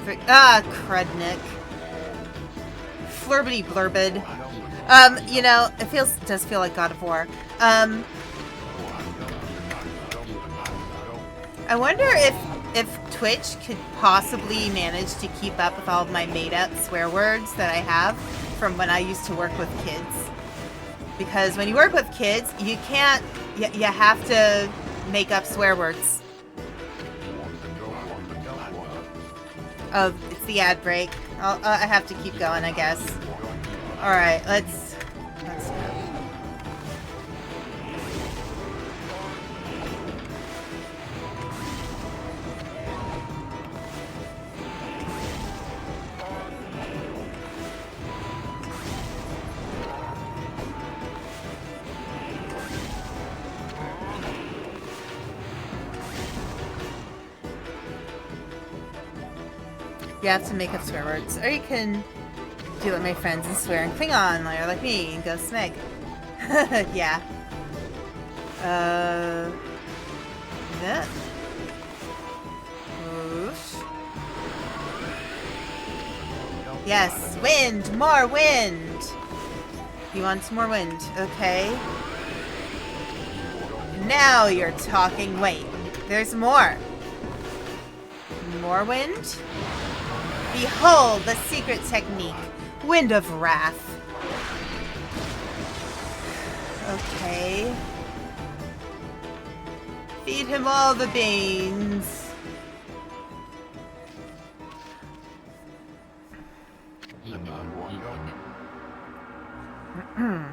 3. Ah, crudnick. Flurbity blurbid. You know, it does feel like God of War. I wonder if Twitch could possibly manage to keep up with all of my made-up swear words that I have from when I used to work with kids. Because when you work with kids, you can't, you have to make up swear words. Oh, it's the ad break. I have to keep going, I guess. Alright, let's go. You have to make up swear words, or you can do like my friends and swear in Klingon, or like me, and go smeg. Yeah. That. Whoosh. Yes, wind! More wind! You want some more wind, okay. Now you're talking. Wait, there's more. More wind? Behold the secret technique. Wind of Wrath. Okay. Feed him all the beans. I'm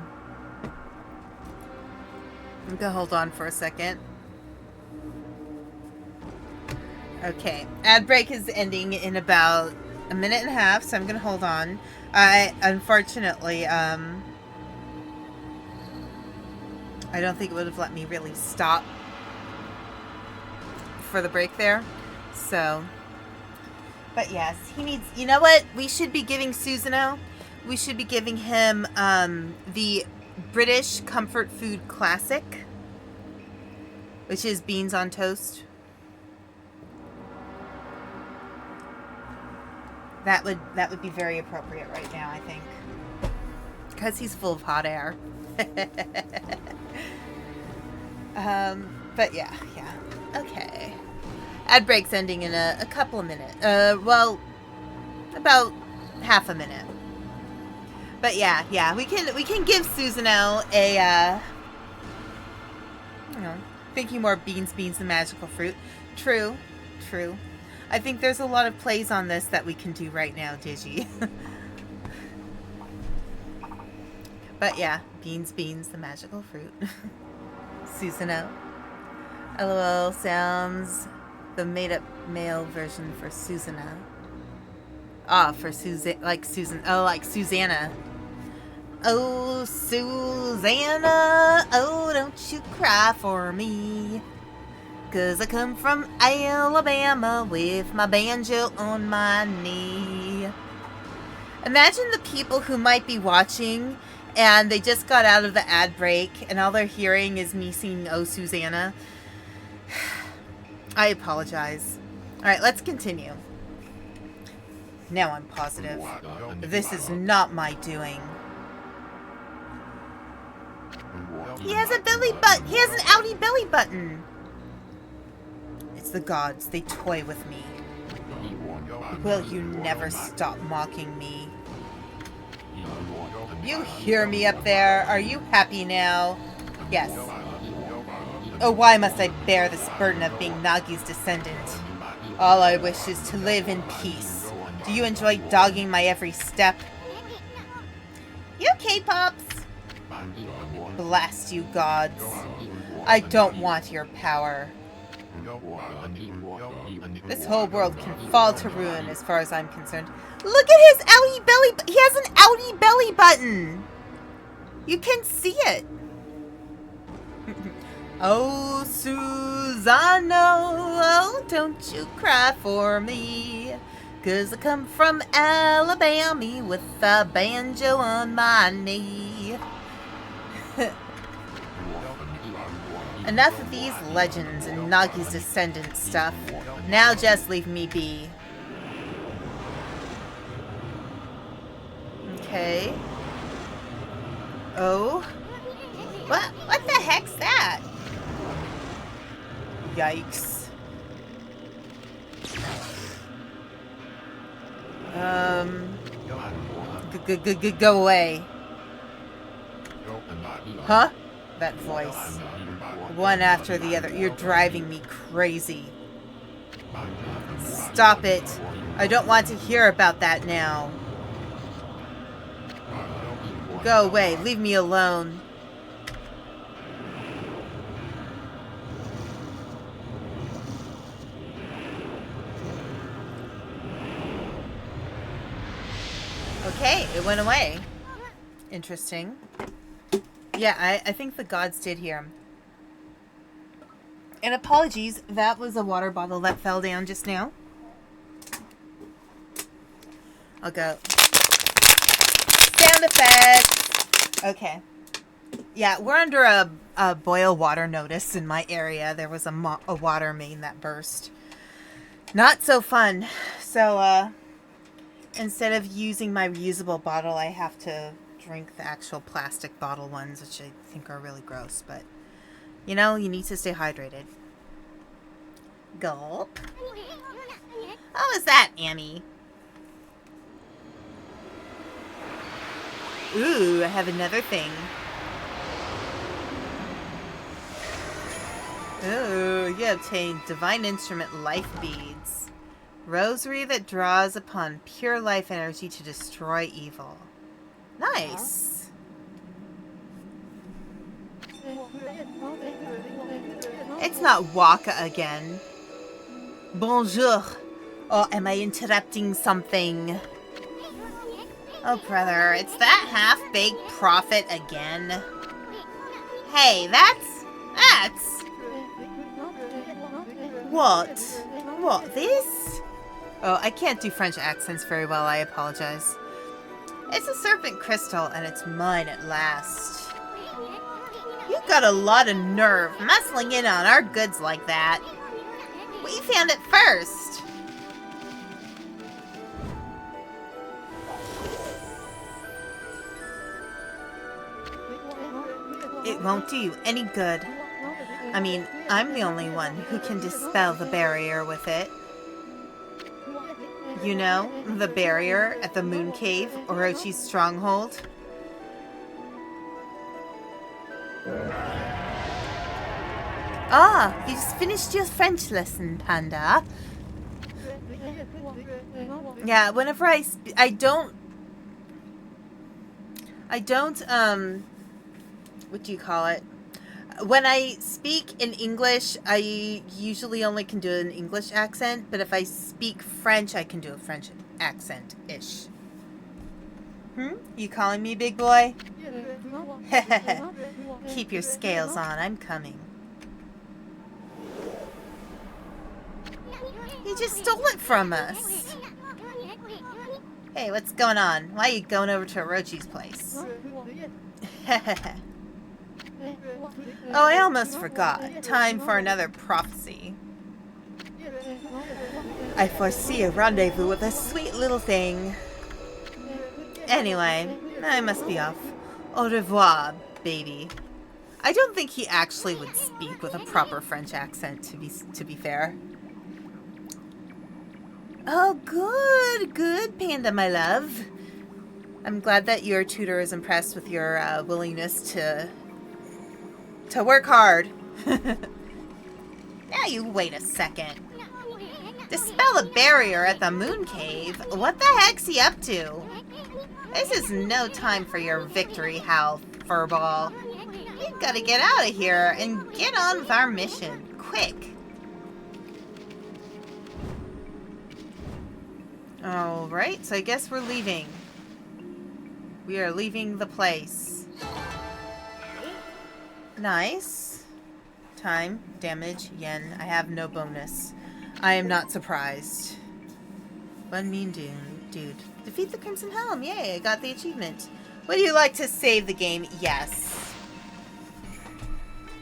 gonna hold on for a second. Okay, ad break is ending in about a minute and a half, so I'm gonna hold on. Unfortunately, I don't think it would have let me really stop for the break there. So, but yes, he needs, you know what? We should be giving Susanoo, we should be giving him, the British comfort food classic, which is beans on toast. That would be very appropriate right now, I think. Because he's full of hot air. But yeah. Okay. Ad break's ending in a couple of minutes. Well, about half a minute. But yeah, we can give Susanoo a, you know, thinking more beans, the magical fruit. True. I think there's a lot of plays on this that we can do right now, Digi. But yeah, beans, the magical fruit. Susanoo. LOL sounds the made-up male version for Susanoo. Ah, for Susan, like Susan. Oh, like Susanna. Oh, Susanna. Oh, don't you cry for me. 'Cause I come from Alabama with my banjo on my knee. Imagine the people who might be watching and they just got out of the ad break and all they're hearing is me singing Oh Susanna. I apologize. Alright, let's continue. Now I'm positive. This is not my doing. He has a belly button. He has an outie belly button. It's the gods. They toy with me. Will you never stop mocking me? You hear me up there? Are you happy now? Yes. Oh, why must I bear this burden of being Nagi's descendant? All I wish is to live in peace. Do you enjoy dogging my every step? You K-Pops? Blast you, gods. I don't want your power. This whole world can fall to ruin as far as I'm concerned. Look at his outie belly. He has an outie belly button. You can see it. Oh, Susano, oh, don't you cry for me. 'Cause I come from Alabama with a banjo on my knee. Enough of these legends and Nagi's descendant stuff. Now just leave me be. Okay. Oh. What the heck's that? Yikes. Go away. Huh? That voice. One after the other. You're driving me crazy. Stop it. I don't want to hear about that now. Go away. Leave me alone. Okay, it went away. Interesting. Yeah, I think the gods did hear him. And apologies, that was a water bottle that fell down just now. I'll go. Sound effects! Okay. Yeah, we're under a boil water notice in my area. There was a water main that burst. Not so fun. So, instead of using my reusable bottle, I have to drink the actual plastic bottle ones, which I think are really gross, but you know, you need to stay hydrated. Gulp. How was that, Annie? Ooh, I have another thing. Ooh, you obtained Divine Instrument Life Beads. Rosary that draws upon pure life energy to destroy evil. Nice. It's not Waka again. Bonjour. Oh, am I interrupting something? Oh, brother, it's that half-baked prophet again. Hey, that's... What? What, this? Oh, I can't do French accents very well, I apologize. It's a serpent crystal, and it's mine at last. You got a lot of nerve muscling in on our goods like that. We found it first. It won't do you any good. I mean, I'm the only one who can dispel the barrier with it. You know, the barrier at the Moon Cave, Orochi's stronghold. Ah, you just finished your French lesson, Panda. Yeah, whenever I don't, what do you call it? When I speak in English, I usually only can do an English accent, but if I speak French, I can do a French accent-ish. You calling me, big boy? Keep your scales on, I'm coming. He just stole it from us. Hey, what's going on? Why are you going over to Orochi's place? Oh, I almost forgot. Time for another prophecy. I foresee a rendezvous with a sweet little thing. Anyway, I must be off. Au revoir, baby. I don't think he actually would speak with a proper French accent, to be fair. Oh, good, Panda, my love. I'm glad that your tutor is impressed with your willingness to work hard. Now you wait a second. Dispel the barrier at the Moon Cave? What the heck's he up to? This is no time for your victory howl, furball. We've got to get out of here and get on with our mission. Quick. Alright, so I guess we're leaving. We are leaving the place. Nice. Time, damage, yen. I have no bonus. I am not surprised. One mean dude. Defeat the Crimson Helm. Yay, I got the achievement. Would you like to save the game? Yes.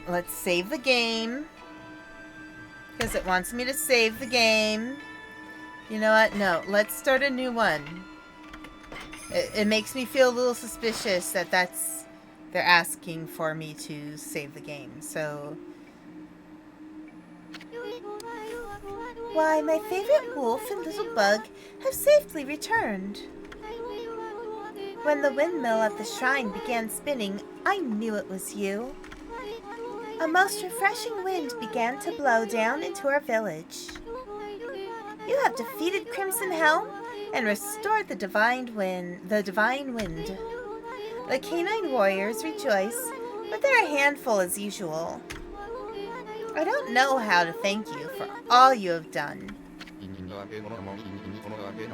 Let's save the game. Because it wants me to save the game. You know what? No, let's start a new one. It makes me feel a little suspicious that they're asking for me to save the game. So, why, my favorite wolf and little bug have safely returned. When the windmill at the shrine began spinning, I knew it was you. A most refreshing wind began to blow down into our village. You have defeated Crimson Helm and restored the divine wind. The canine warriors rejoice, but they're a handful as usual. I don't know how to thank you for all you have done.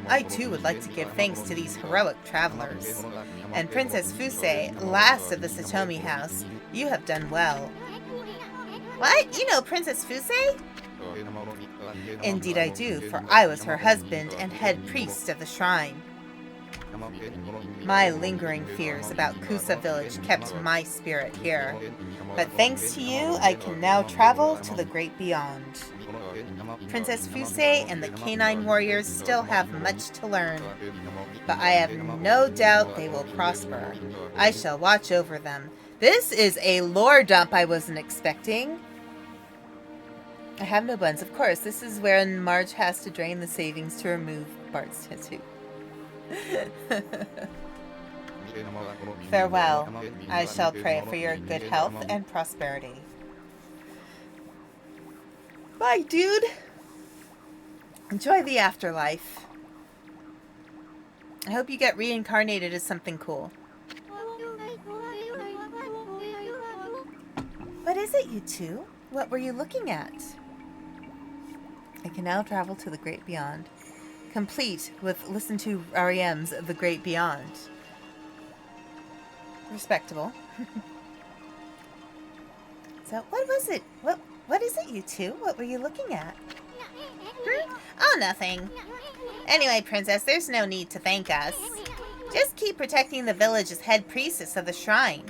I too would like to give thanks to these heroic travelers. And Princess Fusei, last of the Satomi house, you have done well. What? You know Princess Fusei? Indeed I do, for I was her husband and head priest of the shrine. My lingering fears about Kusa village kept my spirit here. But thanks to you, I can now travel to the great beyond. Princess Fusei and the canine warriors still have much to learn, but I have no doubt they will prosper. I shall watch over them. This is a lore dump I wasn't expecting. I have no buns. Of course, this is when Marge has to drain the savings to remove Bart's tattoo. Farewell. I shall pray for your good health and prosperity. Bye, dude. Enjoy the afterlife. I hope you get reincarnated as something cool. What is it, you two? What were you looking at? I can now travel to the great beyond, complete with listen to REM's The Great Beyond. Respectable. So, what was it? What is it, you two? What were you looking at? Oh, nothing. Anyway, Princess, there's no need to thank us. Just keep protecting the village as head priestess of the shrine.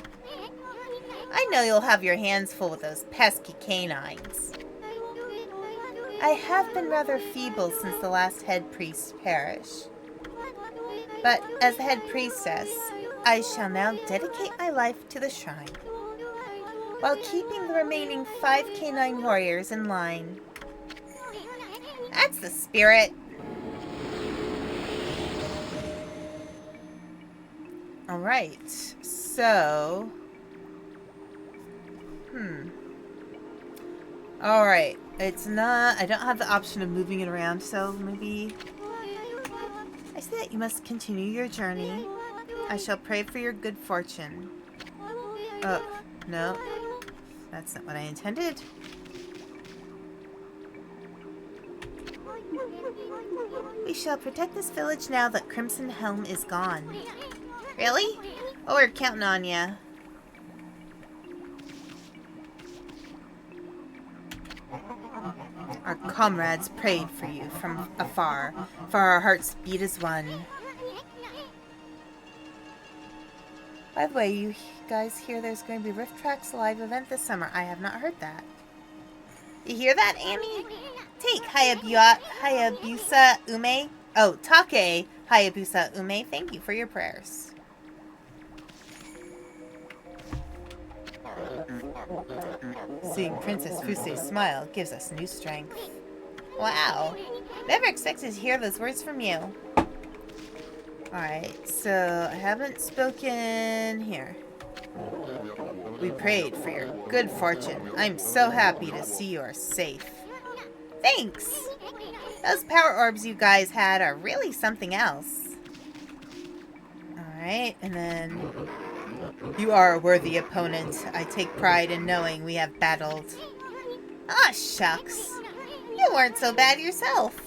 I know you'll have your hands full with those pesky canines. I have been rather feeble since the last head priest perished. But as the head priestess, I shall now dedicate my life to the shrine, while keeping the remaining 5 canine warriors in line. That's the spirit. Alright, so... Alright, it's not... I don't have the option of moving it around, so maybe... I say that you must continue your journey. I shall pray for your good fortune. Oh, no. That's not what I intended. We shall protect this village now that Crimson Helm is gone. Really? Oh, we're counting on ya. Our comrades prayed for you from afar, for our hearts beat as one. By the way, you guys hear there's going to be Rift Track's live event this summer. I have not heard that. You hear that, Annie? Take Hayabusa Ume. Oh, Take Hayabusa Ume. Thank you for your prayers. Seeing Princess Fusei smile gives us new strength. Wow. Never expected to hear those words from you. Alright, so I haven't spoken here. We prayed for your good fortune. I'm so happy to see you are safe. Thanks! Those power orbs you guys had are really something else. Alright, and then... You are a worthy opponent. I take pride in knowing we have battled. Ah, shucks. You weren't so bad yourself.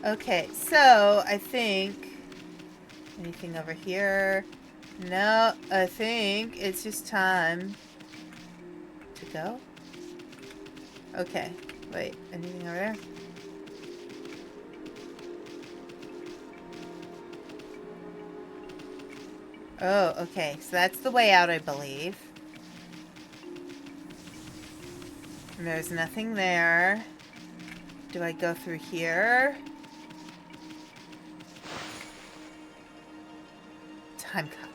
Okay, so I think... Anything over here? No, I think it's just time to go. Okay, wait, anything over there? Oh, okay, so that's the way out, I believe. And there's nothing there. Do I go through here? Time cup.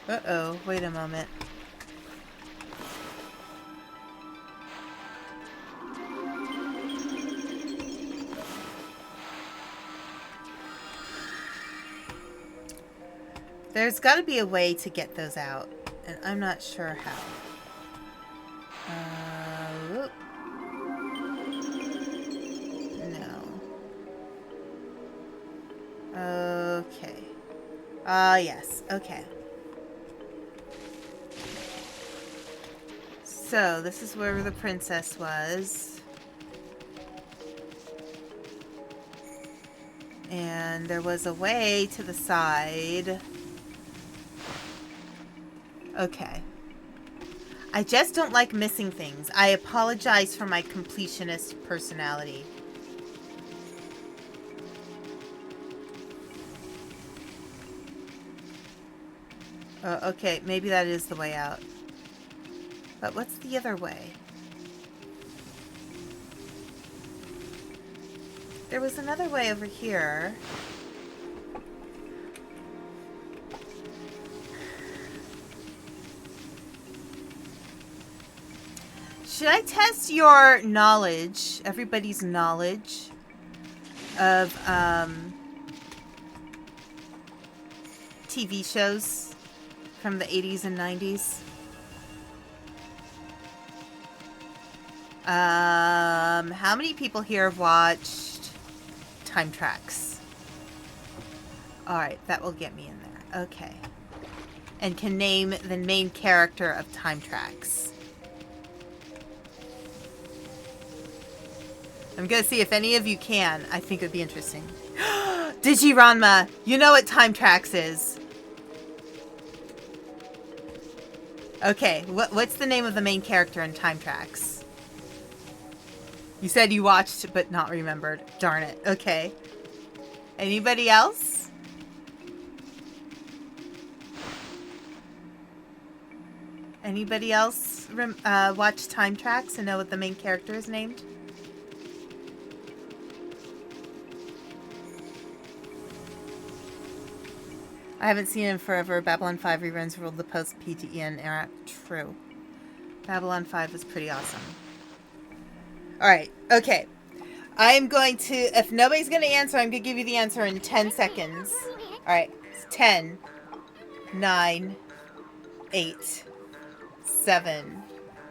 Uh-oh, wait a moment. There's got to be a way to get those out, and I'm not sure how. No. Okay. Yes. Okay. So, this is where the princess was. And there was a way to the side. Okay. I just don't like missing things. I apologize for my completionist personality. Okay, maybe that is the way out. But what's the other way? There was another way over here. Should I test your knowledge, everybody's knowledge of TV shows from the 80s and 90s? How many people here have watched Time Tracks? Alright, that will get me in there. Okay. And can name the main character of Time Tracks. I'm gonna see if any of you can. I think it would be interesting. Digiranma! You know what Time Tracks is. Okay, what's the name of the main character in Time Tracks? You said you watched, but not remembered. Darn it. Okay. Anybody else? Anybody else watch Time Tracks and know what the main character is named? I haven't seen it in forever. Babylon 5 reruns ruled the post-PTEN era. True. Babylon 5 was pretty awesome. Alright, okay. I'm going to, if nobody's going to answer, I'm going to give you the answer in 10 seconds. Alright, 10, 9, 8, 7,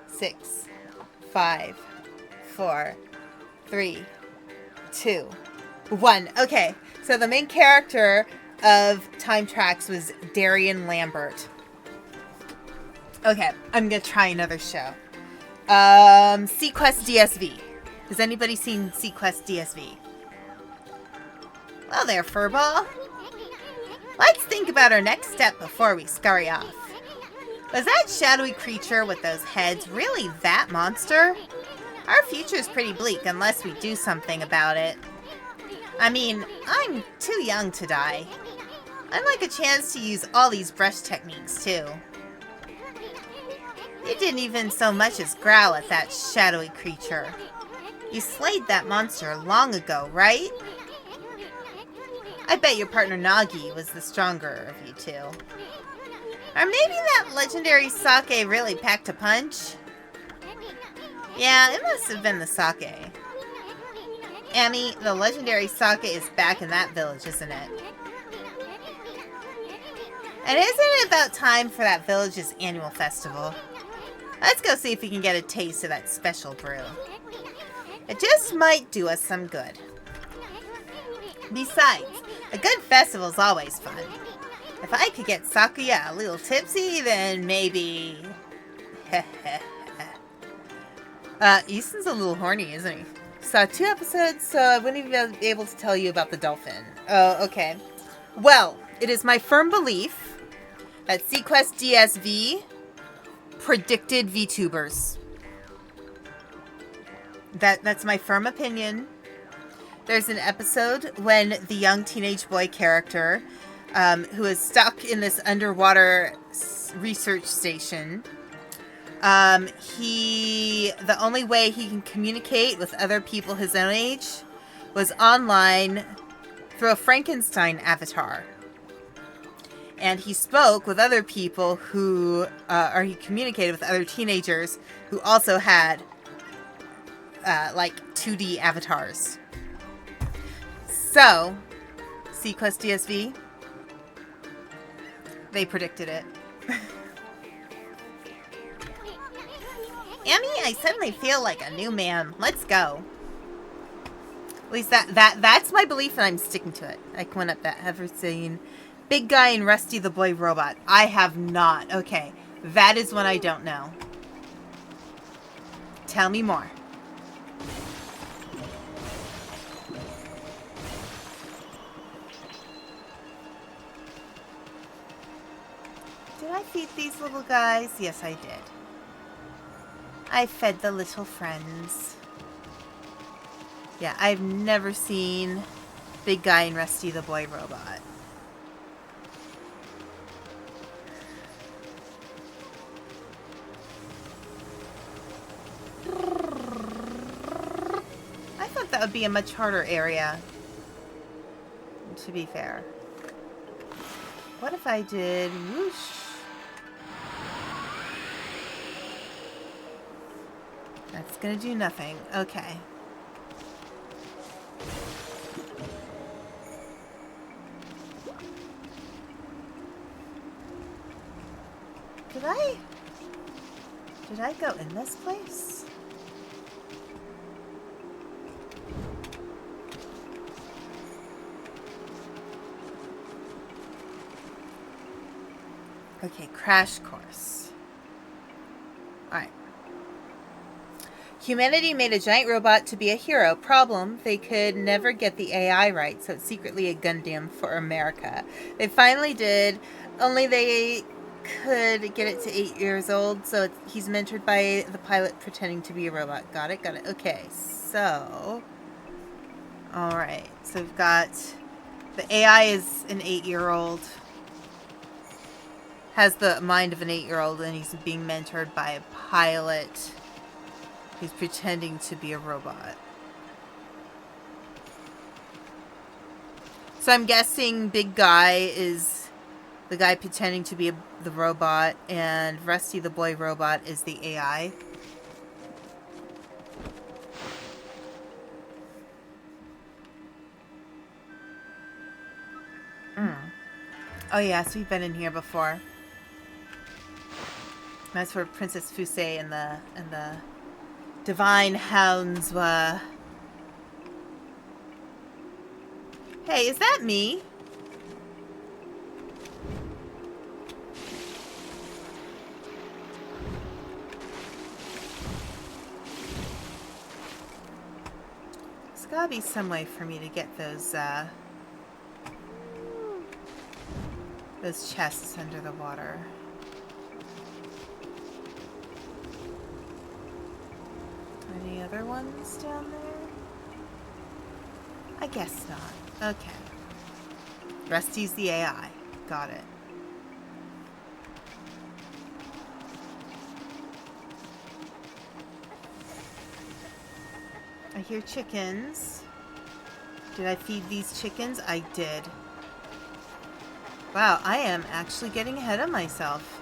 6, 5, 4, 3, 2, 1. Okay, so the main character of Time Tracks was Darian Lambert. Okay, I'm going to try another show. Sequest DSV. Has anybody seen Sequest DSV? Well there, Furball. Let's think about our next step before we scurry off. Was that shadowy creature with those heads really that monster? Our future's pretty bleak unless we do something about it. I mean, I'm too young to die. I'd like a chance to use all these brush techniques, too. You didn't even so much as growl at that shadowy creature. You slayed that monster long ago, right? I bet your partner Nagi was the stronger of you two. Or maybe that legendary sake really packed a punch? Yeah, it must have been the sake. Amy, the legendary sake is back in that village, isn't it? And isn't it about time for that village's annual festival? Let's go see if we can get a taste of that special brew. It just might do us some good. Besides, a good festival's always fun. If I could get Sakuya a little tipsy, then maybe... Easton's a little horny, isn't he? Saw 2 episodes, so I wouldn't even be able to tell you about the dolphin. Oh, okay. Well, it is my firm belief that Sequest DSV predicted VTubers. That's my firm opinion. There's an episode when the young teenage boy character, who is stuck in this underwater research station, the only way he can communicate with other people his own age was online through a Frankenstein avatar. And he spoke with other people who, or he communicated with other teenagers who also had, like 2D avatars. So, Sequest DSV, they predicted it. Amy, I suddenly feel like a new man. Let's go. At least that's my belief, and I'm sticking to it. I went up that. Ever seen Big Guy and Rusty the Boy Robot? I have not. Okay, that is one I don't know. Tell me more. Did I feed these little guys? Yes, I did. I fed the little friends. Yeah, I've never seen Big Guy and Rusty the Boy Robot. I thought that would be a much harder area, to be fair. What if I did whoosh? That's gonna do nothing. Okay. Did I go in this place? Okay, crash course. Alright. Humanity made a giant robot to be a hero. Problem, they could never get the AI right, so it's secretly a Gundam for America. They finally did, only they could get it to 8 years old, so he's mentored by the pilot pretending to be a robot. Got it, got it. Okay, so... Alright, so we've got... The AI is an 8-year-old. Has the mind of an 8-year-old, and he's being mentored by a pilot who's pretending to be a robot. So I'm guessing Big Guy is the guy pretending to be the robot, and Rusty the Boy Robot is the AI. Oh yes, we've been in here before. That's where Princess Fuse and the Divine Hounds were. Hey, is that me? There's gotta be some way for me to get those chests under the water. Any other ones down there? I guess not. Okay. Rusty's the AI. Got it. I hear chickens. Did I feed these chickens? I did. Wow, I am actually getting ahead of myself.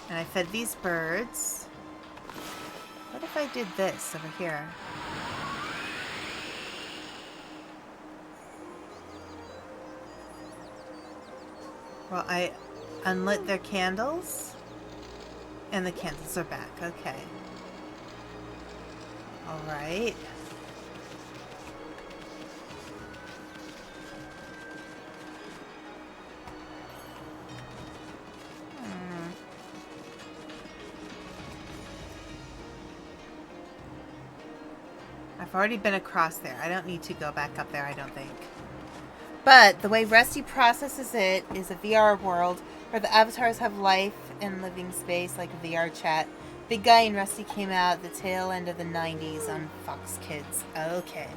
And I fed these birds. What if I did this over here? Well, I unlit their candles. And the candles are back. Okay. Alright. I've already been across there. I don't need to go back up there, I don't think. But the way Rusty processes it is a VR world where the avatars have life and living space like a VR chat. Big Guy and Rusty came out at the tail end of the 90s on Fox Kids. Okay.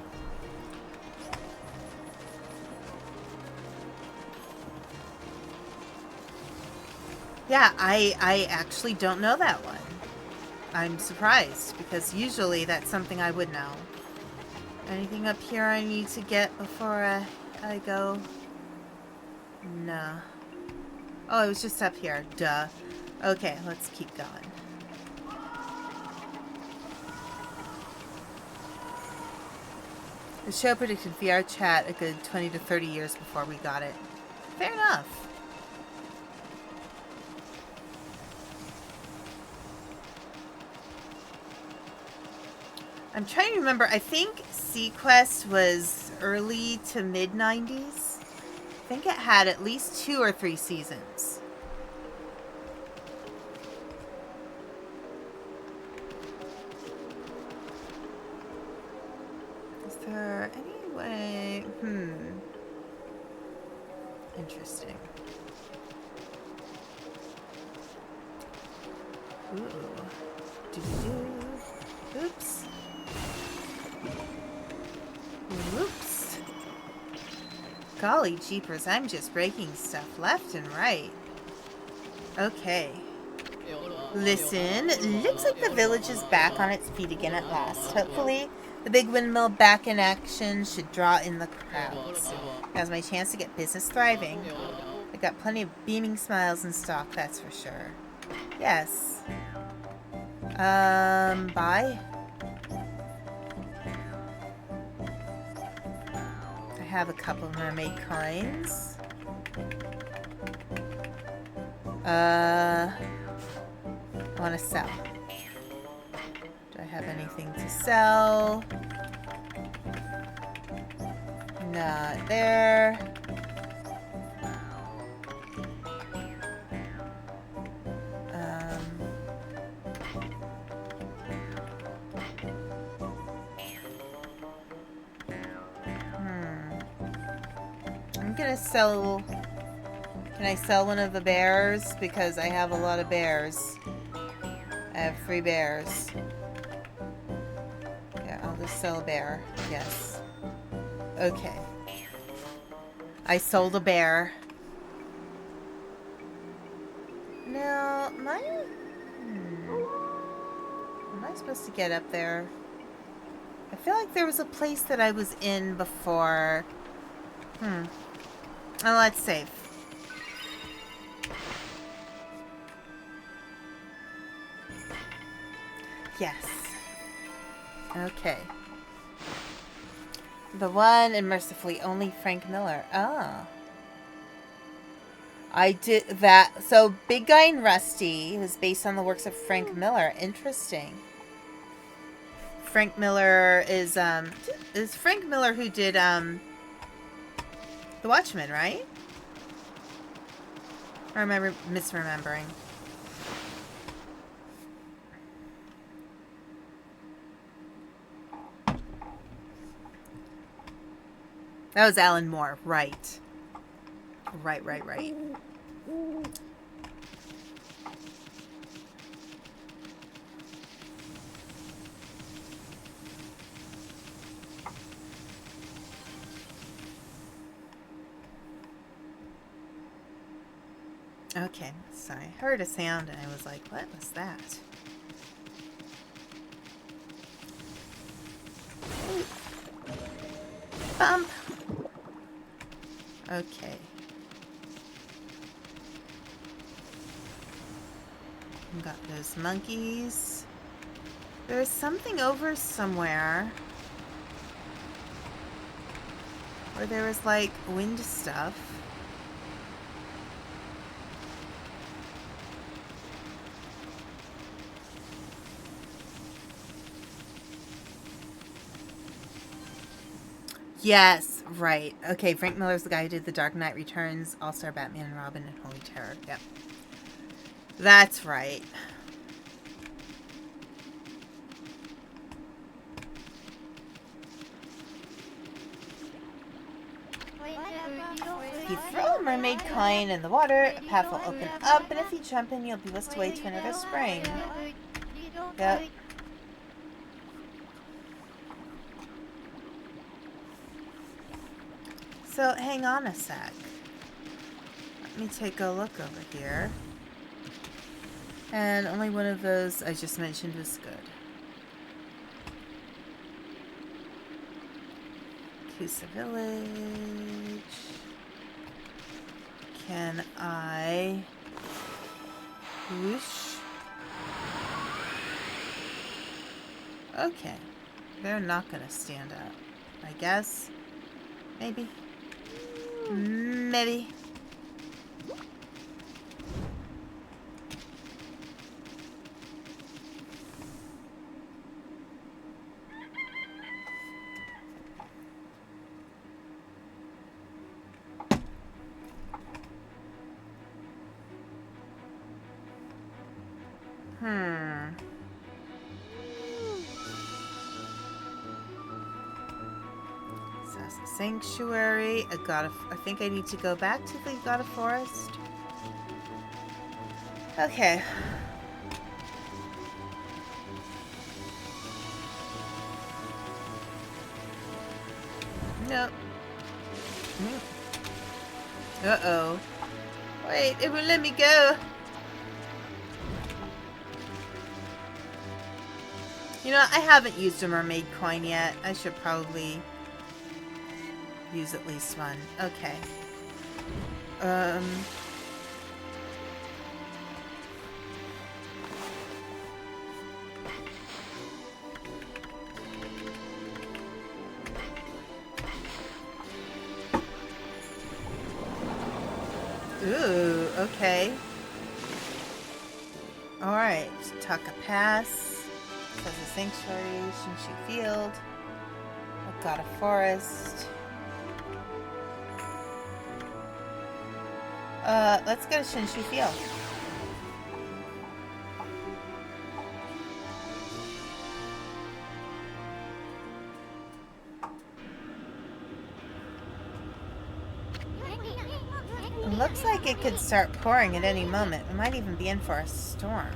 Yeah, I actually don't know that one. I'm surprised, because usually that's something I would know. Anything up here I need to get before I go? No. Oh, it was just up here. Duh. Okay, let's keep going. The show predicted VR chat a good 20 to 30 years before we got it. Fair enough. I'm trying to remember. I think Sequest was early to mid-90s. I think it had at least 2 or 3 seasons. Is there any way? Interesting. Ooh. Do-do-do. Oops. Whoops. Golly jeepers, I'm just breaking stuff left and right. Okay. Listen, looks like the village is back on its feet again at last. Hopefully, the big windmill back in action should draw in the crowds. Now's my chance to get business thriving. I got plenty of beaming smiles in stock, that's for sure. Yes. Bye. I have a couple of mermaid coins. I want to sell. Do I have anything to sell? Not there. I'm gonna sell. Can I sell one of the bears? Because I have a lot of bears. I have 3 bears. Yeah, I'll just sell a bear. Yes. Okay. I sold a bear. Now, am I supposed to get up there? I feel like there was a place that I was in before. Oh, let's save. Yes. Okay. The one, and mercifully only Frank Miller. Oh. I did that. So, Big Guy and Rusty was based on the works of Frank Miller. Interesting. Frank Miller is Frank Miller who did, The Watchmen, right? Or am I misremembering? That was Alan Moore, right. Right. Okay, sorry. I heard a sound and I was like, what was that? Bump! Okay. Got those monkeys. There's something over somewhere where there was like wind stuff. Yes, right. Okay, Frank Miller's the guy who did The Dark Knight Returns, All-Star Batman and Robin, and Holy Terror. Yep. That's right. If you throw a mermaid coin in the water, a path will open up, and if you jump in, you'll be whisked away to another spring. Yep. So, hang on a sec. Let me take a look over here. And only one of those I just mentioned was good. Kusa Village. Can I... whoosh? Okay. They're not gonna stand up. I guess. Maybe. Maybe. Sanctuary. I think I need to go back to the God of Forest. Okay. Nope. Uh-oh. Wait, it won't let me go. You know, I haven't used a mermaid coin yet. I should probably use at least one. Okay. Ooh, okay. Alright, Taka Pass. Plaza Sanctuary, Shinshu Field. I've got a forest. Let's go to Shinshu Field. It looks like it could start pouring at any moment. We might even be in for a storm.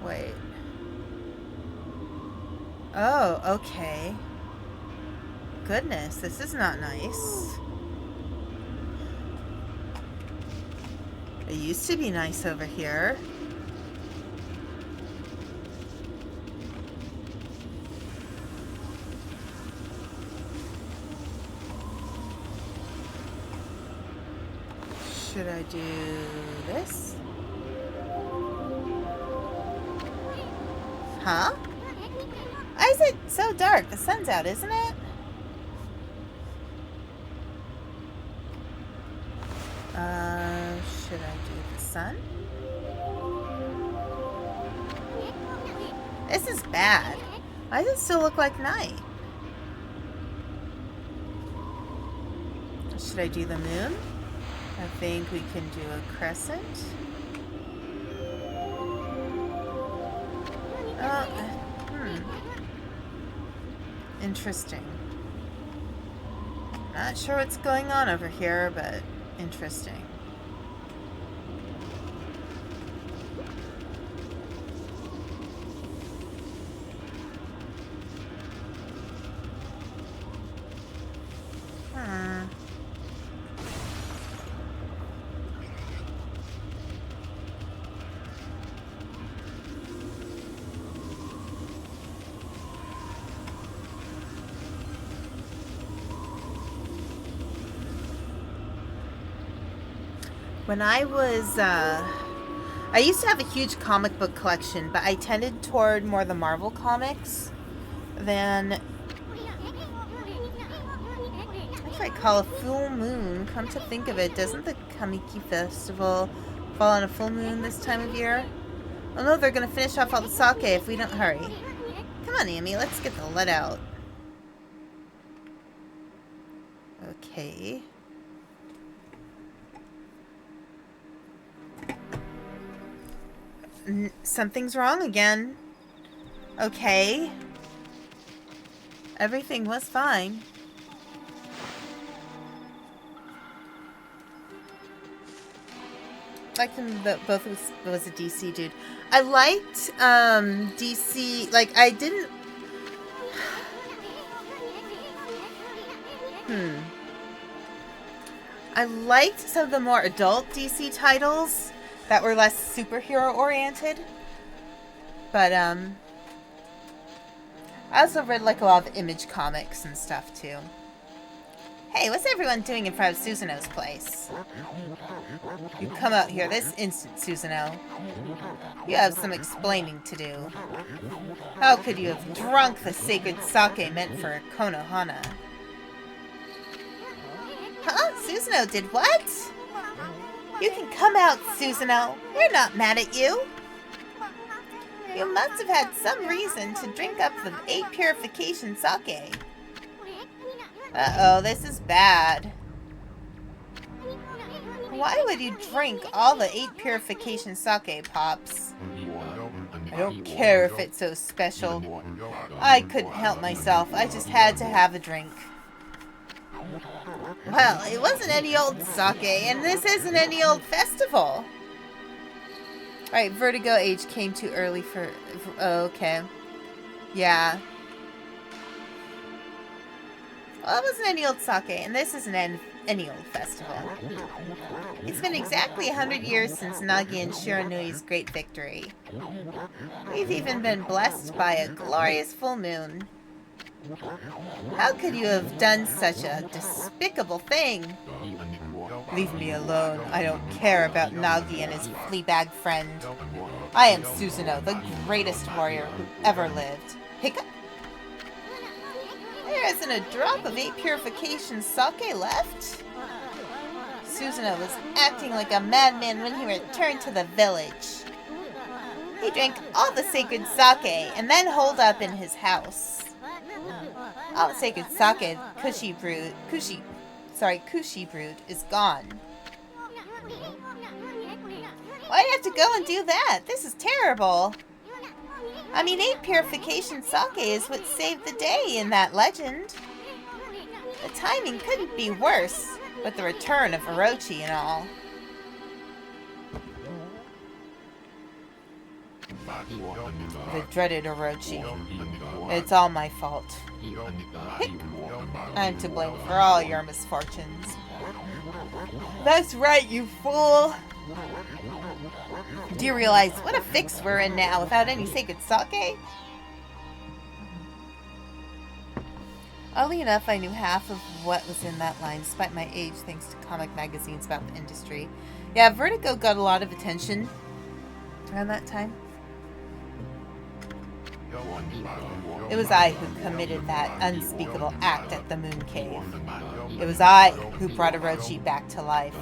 Wait. Oh, okay. Goodness, this is not nice. It used to be nice over here. Should I do this? Huh? Why is it so dark? The sun's out, isn't it? Should I do the sun? This is bad. Why does it still look like night? Should I do the moon? I think we can do a crescent. Interesting. Not sure what's going on over here, but interesting. When I was, I used to have a huge comic book collection, but I tended toward more the Marvel comics than, if I call a full moon. Come to think of it, doesn't the Kamiki Festival fall on a full moon this time of year? Oh no, they're going to finish off all the sake if we don't hurry. Come on, Amy, let's get the let out. Okay. Something's wrong again. Okay. Everything was fine. liked him both was a DC dude. I liked DC, like I didn't I liked some of the more adult DC titles that were less superhero oriented. But I also read like a lot of Image comics and stuff too. Hey, what's everyone doing in front of Susanoo's place? You come out here this instant, Susanoo. You have some explaining to do. How could you have drunk the sacred sake meant for Konohana? Huh? Susanoo did what? You can come out, Susanoo. We're not mad at you. You must have had some reason to drink up the 8 purification sake. Uh-oh, this is bad. Why would you drink all the 8 purification sake, Pops? I don't care if it's so special. I couldn't help myself. I just had to have a drink. Well, it wasn't any old sake, and this isn't any old festival. Alright, Vertigo age came too early for... Oh, okay. Yeah. Well, it wasn't any old sake, and this isn't any old festival. It's been exactly 100 years since Nagi and Shiranui's great victory. We've even been blessed by a glorious full moon. How could you have done such a despicable thing? Leave me alone. I don't care about Nagi and his fleabag friend. I am Susanoo, the greatest warrior who ever lived. Hiccup! There isn't a drop of 8 purification sake left. Susanoo was acting like a madman when he returned to the village. He drank all the sacred sake and then holed up in his house. All the sacred sake Kushi brewed is gone. Why'd you have to go and do that? This is terrible. I mean, 8 purification sake is what saved the day in that legend. The timing couldn't be worse, with the return of Orochi and all. The dreaded Orochi. It's all my fault. I'm to blame for all your misfortunes. That's right, you fool! Do you realize what a fix we're in now without any sacred sake? Oddly enough, I knew half of what was in that line, despite my age, thanks to comic magazines about the industry. Yeah, Vertigo got a lot of attention around that time. It was I who committed that unspeakable act at the Moon Cave. It was I who brought Orochi back to life.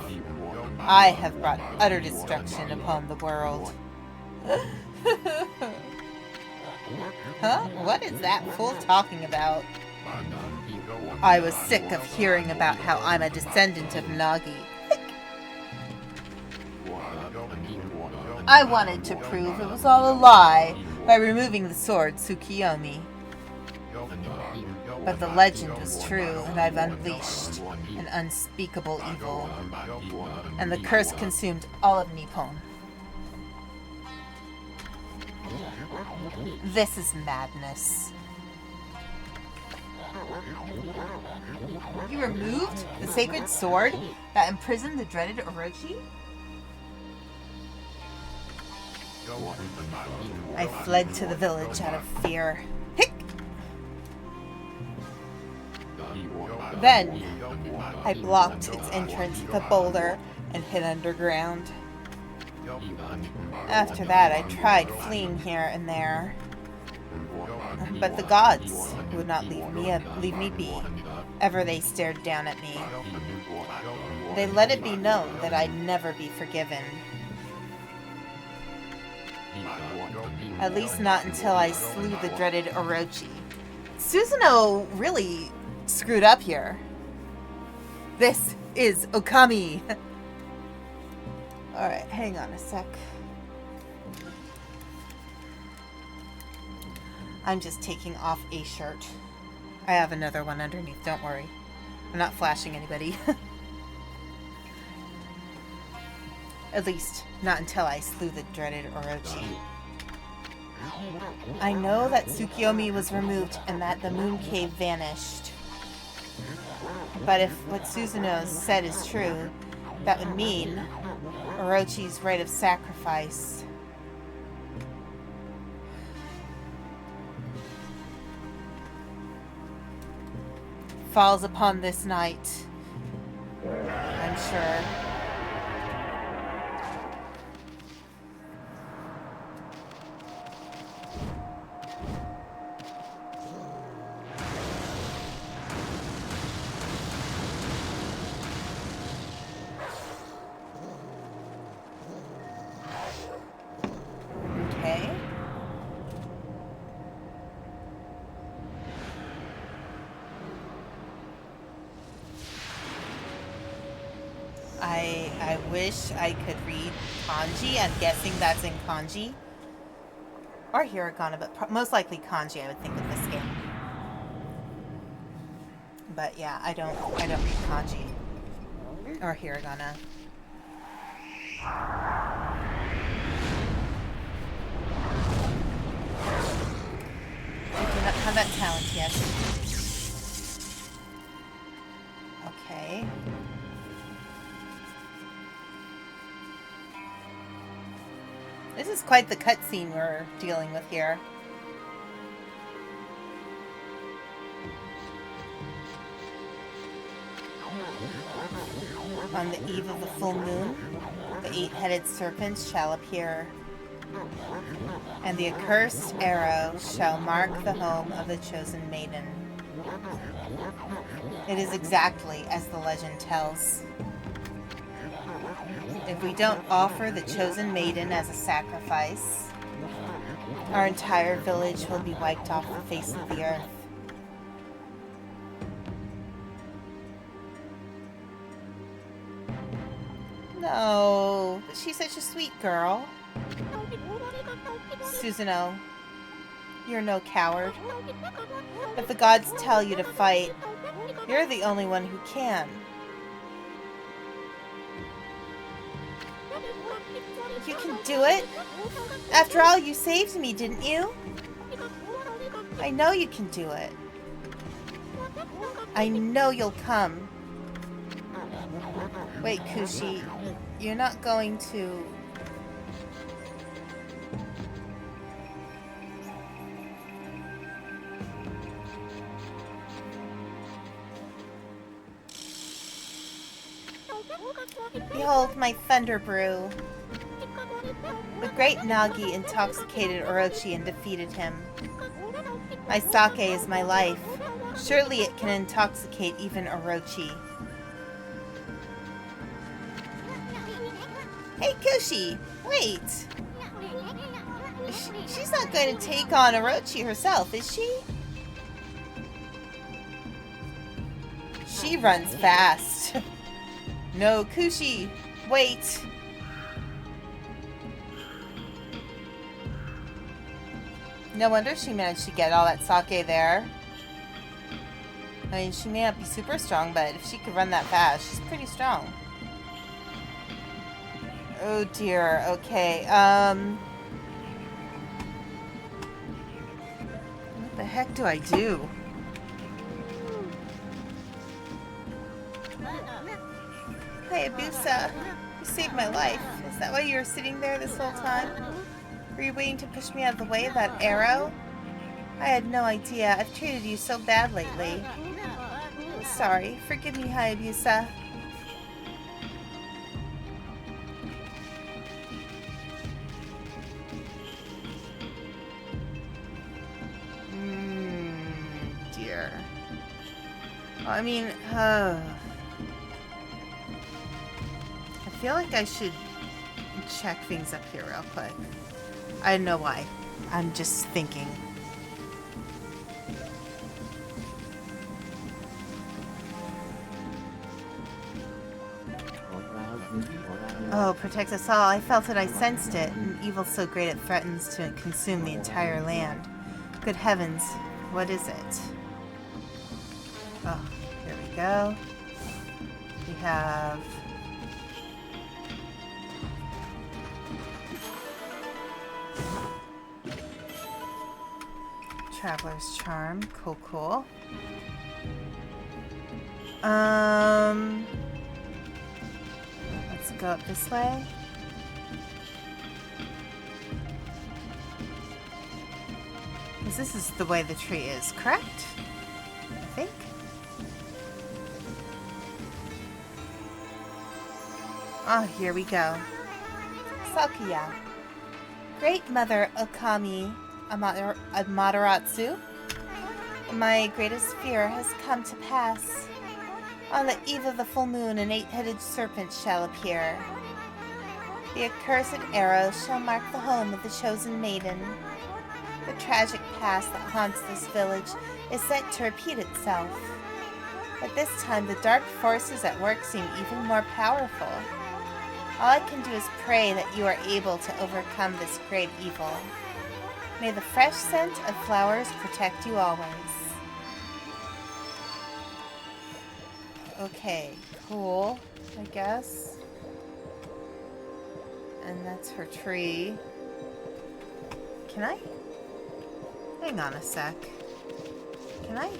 I have brought utter destruction upon the world. Huh? What is that fool talking about? I was sick of hearing about how I'm a descendant of Nagi. I wanted to prove it was all a lie by removing the sword Tsukiyomi. But the legend was true, and I've unleashed an unspeakable evil. And the curse consumed all of Nippon. This is madness. You removed the sacred sword that imprisoned the dreaded Orochi? I fled to the village out of fear. Hick! Then, I blocked its entrance with a boulder and hid underground. After that, I tried fleeing here and there. But the gods would not leave me be. Ever they stared down at me. They let it be known that I'd never be forgiven. At least not until I slew the dreaded Orochi. Susanoo really screwed up here. This is Okami. Alright, hang on a sec. I'm just taking off a shirt. I have another one underneath, don't worry. I'm not flashing anybody. At least, not until I slew the dreaded Orochi. I know that Tsukiyomi was removed and that the moon cave vanished. But if what Susanoo said is true, that would mean Orochi's rite of sacrifice falls upon this night, I'm sure. Okay. I wish I could read kanji. I'm guessing that's in kanji. Or hiragana, but most likely kanji, I would think, in this game. But yeah, I don't read kanji. Or hiragana. I do not have that talent yet. Okay. This is quite the cutscene we're dealing with here. On the eve of the full moon, the 8-headed serpent shall appear, and the accursed arrow shall mark the home of the chosen maiden. It is exactly as the legend tells. If we don't offer the chosen maiden as a sacrifice, our entire village will be wiped off the face of the earth. No, but she's such a sweet girl. Susanoo, you're no coward. If the gods tell you to fight, you're the only one who can. You can do it. After all, you saved me, didn't you? I know you can do it. I know you'll come. Wait, Kushi, you're not going to... Behold my thunder brew. The great Nagi intoxicated Orochi and defeated him. My sake is my life. Surely it can intoxicate even Orochi. Hey, Kushi! Wait! She's not going to take on Orochi herself, is she? She runs fast. No, Kushi! Wait! No wonder she managed to get all that sake there. I mean, she may not be super strong, but if she could run that fast, she's pretty strong. Oh dear, okay, what the heck do I do? Hey, Abusa, you saved my life. Is that why you were sitting there this whole time? Were you waiting to push me out of the way of that arrow? I had no idea. I've treated you so bad lately. I'm sorry. Forgive me, Hayabusa. Dear. Well, I mean, I feel like I should check things up here real quick. I don't know why. I'm just thinking. Oh, protect us all. I felt it. I sensed it. An evil so great it threatens to consume the entire land. Good heavens. What is it? Oh, here we go. We have... Traveler's Charm. Cool, cool. Let's go up this way. Because this is the way the tree is, correct? I think. Oh, here we go. Sakuya. Great Mother Okami Amaterasu, my greatest fear has come to pass. On the eve of the full moon, an 8-headed serpent shall appear. The accursed arrow shall mark the home of the chosen maiden. The tragic past that haunts this village is set to repeat itself. But this time, the dark forces at work seem even more powerful. All I can do is pray that you are able to overcome this great evil. May the fresh scent of flowers protect you always. Okay, cool, I guess. And that's her tree. Can I? Hang on a sec. Can I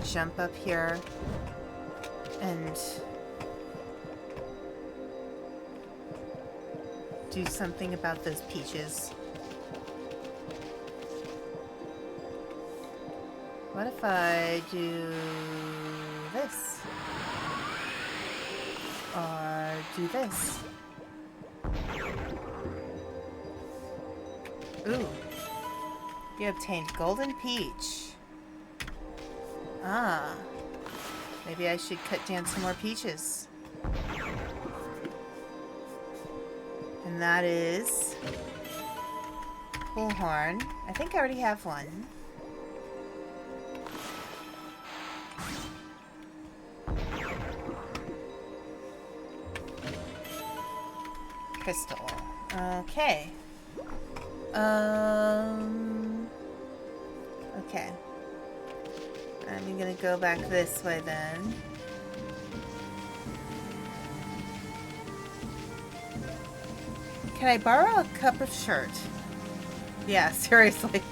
jump up here and do something about those peaches? What if I do this? Or do this? Ooh. You obtained Golden Peach. Ah. Maybe I should cut down some more peaches. And that is Bullhorn. I think I already have one. Crystal. Okay. Okay. I'm gonna go back this way then. Can I borrow a cup of shirt? Yeah, seriously.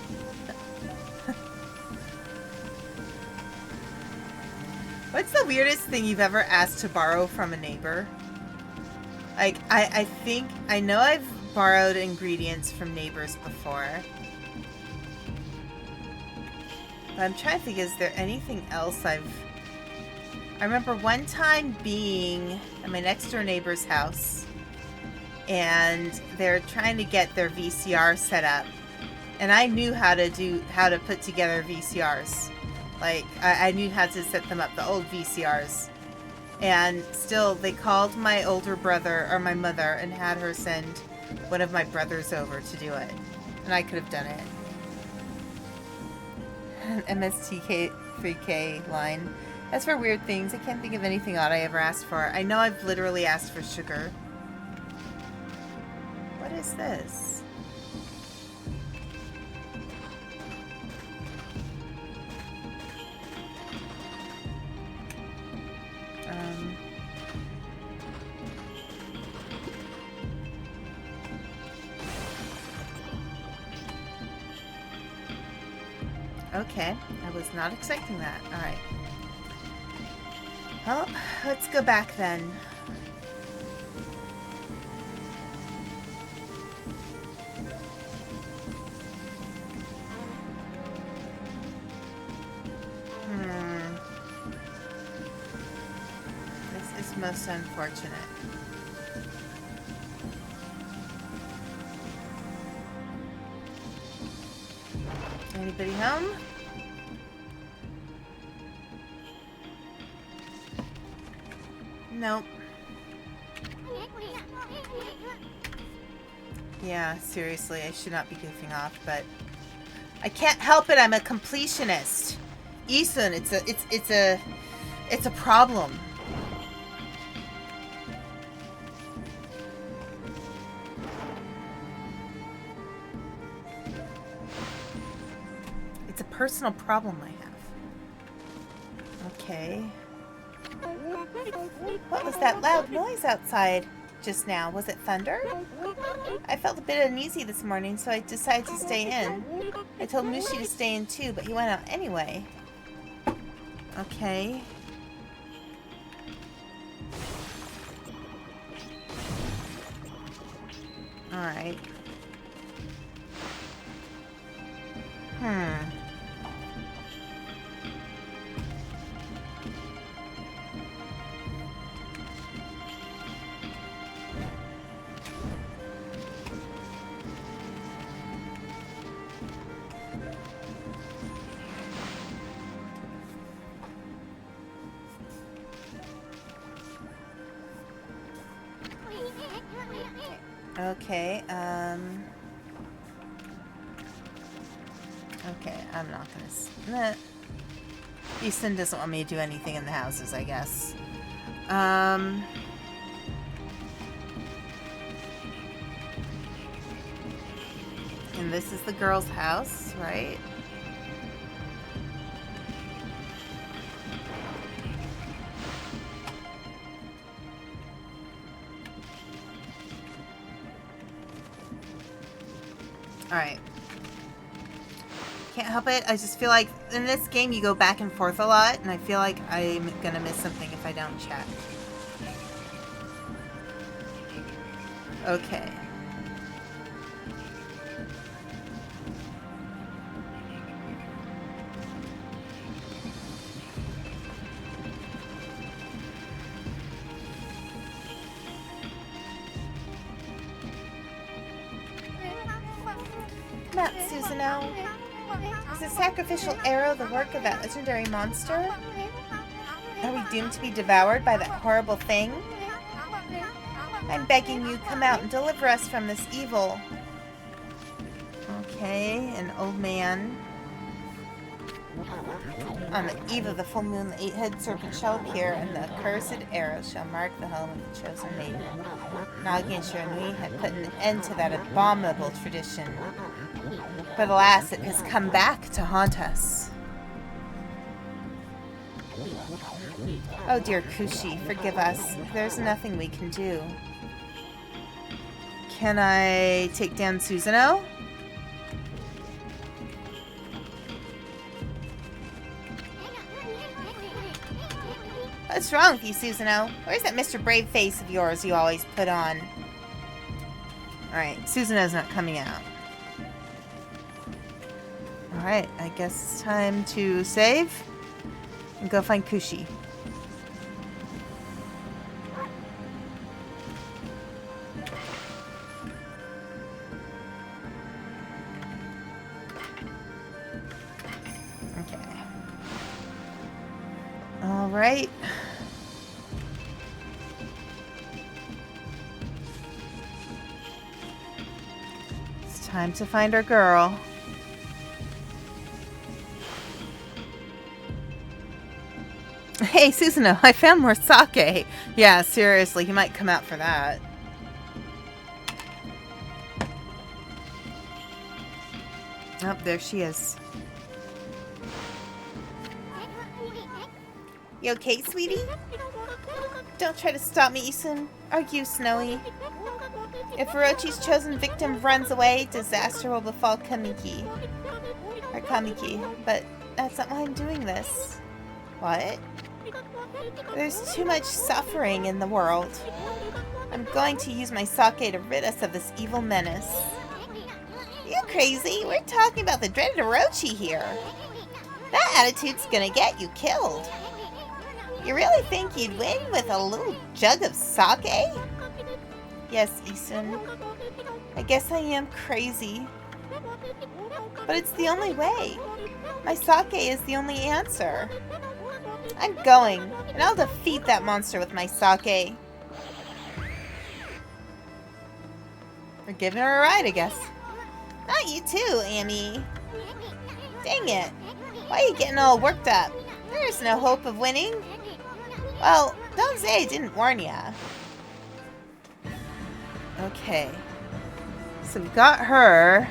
What's the weirdest thing you've ever asked to borrow from a neighbor? Like, I think, I know I've borrowed ingredients from neighbors before. But I'm trying to think, is there anything else I remember one time being at my next door neighbor's house, and they're trying to get their VCR set up. And I knew how to put together VCRs. Like, I knew how to set them up, the old VCRs. And still, they called my older brother, or my mother, and had her send one of my brothers over to do it. And I could have done it. MSTK3K line. As for weird things, I can't think of anything odd I ever asked for. I know I've literally asked for sugar. What is this? Okay, I was not expecting that. Alright. Well, let's go back then. This is most unfortunate. Anybody home? Nope. Yeah, seriously, I should not be goofing off, but I can't help it. I'm a completionist. Ethan, it's a problem. It's a personal problem I have. Okay. What was that loud noise outside? just now? Was it thunder? I felt a bit uneasy this morning, so I decided to stay in. I told Mushi to stay in too, but he went out anyway. Okay. Alright. Okay, okay, I'm not gonna... Easton doesn't want me to do anything in the houses, I guess. And this is the girl's house, right? Alright. Can't help it. I just feel like in this game you go back and forth a lot, and I feel like I'm gonna miss something if I don't check. Okay. Come out, Susanoo. Is the sacrificial arrow the work of that legendary monster? Are we doomed to be devoured by that horrible thing? I'm begging you, come out and deliver us from this evil. Okay, an old man. On the eve of the full moon, the eight-headed serpent shall appear, and the accursed arrow shall mark the home of the chosen maiden. Nagi and Shiranui had put an end to that abominable tradition. But alas, it has come back to haunt us. Oh dear Kushi, forgive us. There's nothing we can do. Can I take down Susanoo? What's wrong with you, Susanoo? Where's that Mr. Brave face of yours you always put on? Alright, Susanoo's not coming out. Alright, I guess it's time to save and go find Kushi. Okay. Alright. It's time to find our girl. Hey, Susanoo, I found more sake. Yeah, seriously, he might come out for that. Oh, there she is. You okay, sweetie? Don't try to stop me, Isun. Are you, Snowy? If Orochi's chosen victim runs away, disaster will befall Kamiki. Or Kamiki. But that's not why I'm doing this. What? There's too much suffering in the world. I'm going to use my sake to rid us of this evil menace. You crazy? We're talking about the dreaded Orochi here. That attitude's gonna get you killed. You really think you'd win with a little jug of sake? Yes, Isun. I guess I am crazy. But it's the only way. My sake is the only answer. I'm going, and I'll defeat that monster with my sake. We're giving her a ride, I guess. Not you too, Amy. Dang it. Why are you getting all worked up? There's no hope of winning. Well, don't say I didn't warn ya. Okay. So we got her.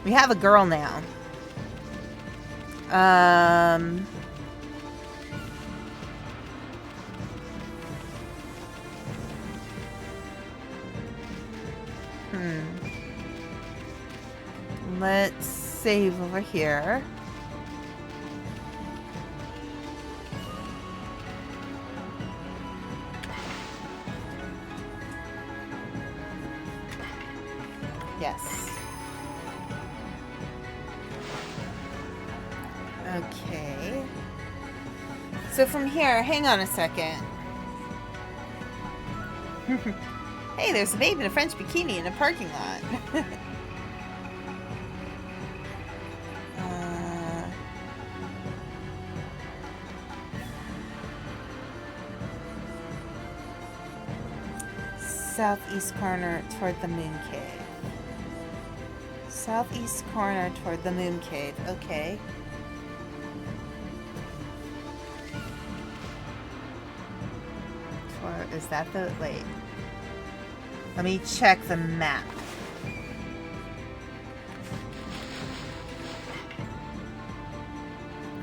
We have a girl now. Let's save over here. Yes. Okay. So from here, hang on a second. Hey, there's a babe in a French bikini in a parking lot. Southeast corner toward the moon cave. Southeast corner toward the moon cave. Okay. Is that the... Wait. Let me check the map.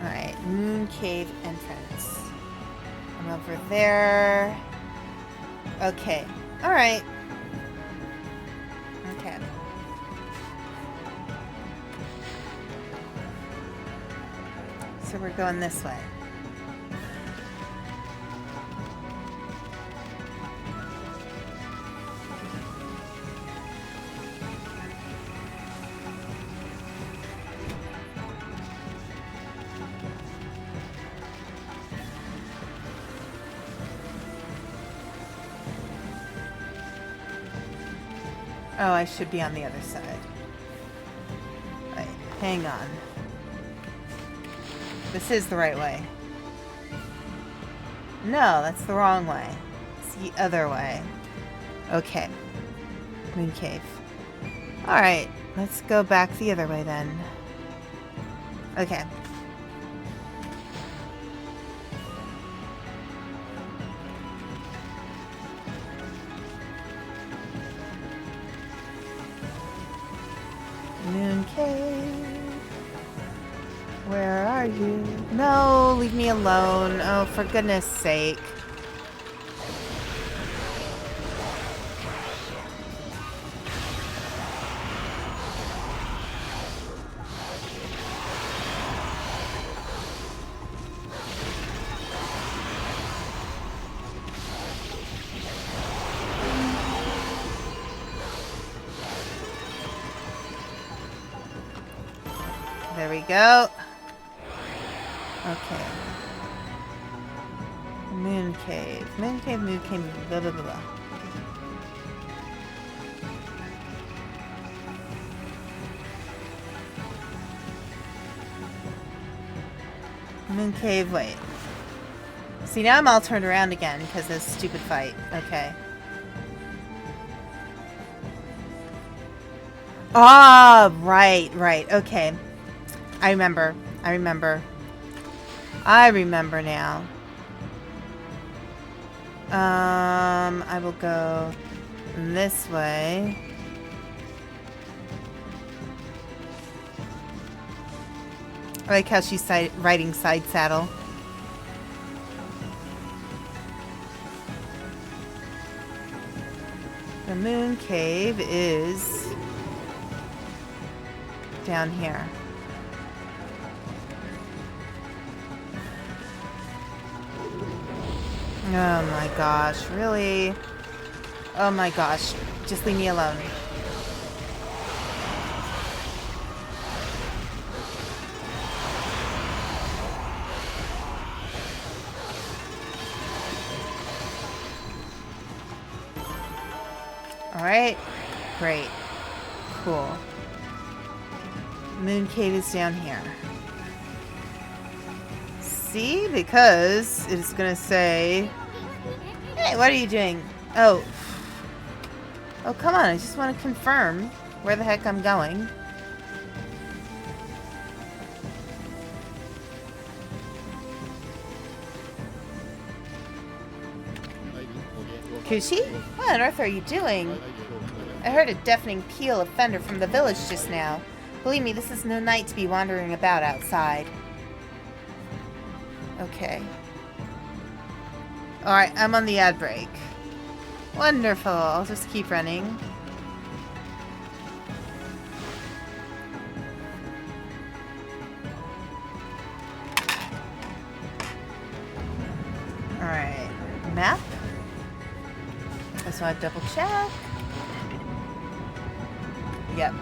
Alright, moon cave entrance. I'm over there. Okay. Alright. Okay. So we're going this way. Oh, I should be on the other side. Wait, hang on. This is the right way. No, that's the wrong way. It's the other way. Okay. Moon cave. Alright, let's go back the other way then. Okay. Moon cave. Where are you? No, leave me alone. Oh, for goodness sake. There we go. Okay. Moon cave. Moon cave, moon cave, blah, blah, blah, blah. Moon cave, wait. See, now I'm all turned around again because of this stupid fight. Okay. Ah, right, right. Okay. I remember. I remember. I remember now. I will go this way. I like how she's riding side saddle. The moon cave is down here. Oh my gosh, really? Oh my gosh, just leave me alone. Alright, great, cool. Moon cave is down here. See, because it's gonna say, hey, what are you doing? Oh, come on, I just want to confirm where the heck I'm going. Kushi? What on earth are you doing? I heard a deafening peal of thunder from the village just now. Believe me, this is no night to be wandering about outside. Okay. Alright, I'm on the ad break. Wonderful. I'll just keep running. map. I just want to double check. Yep.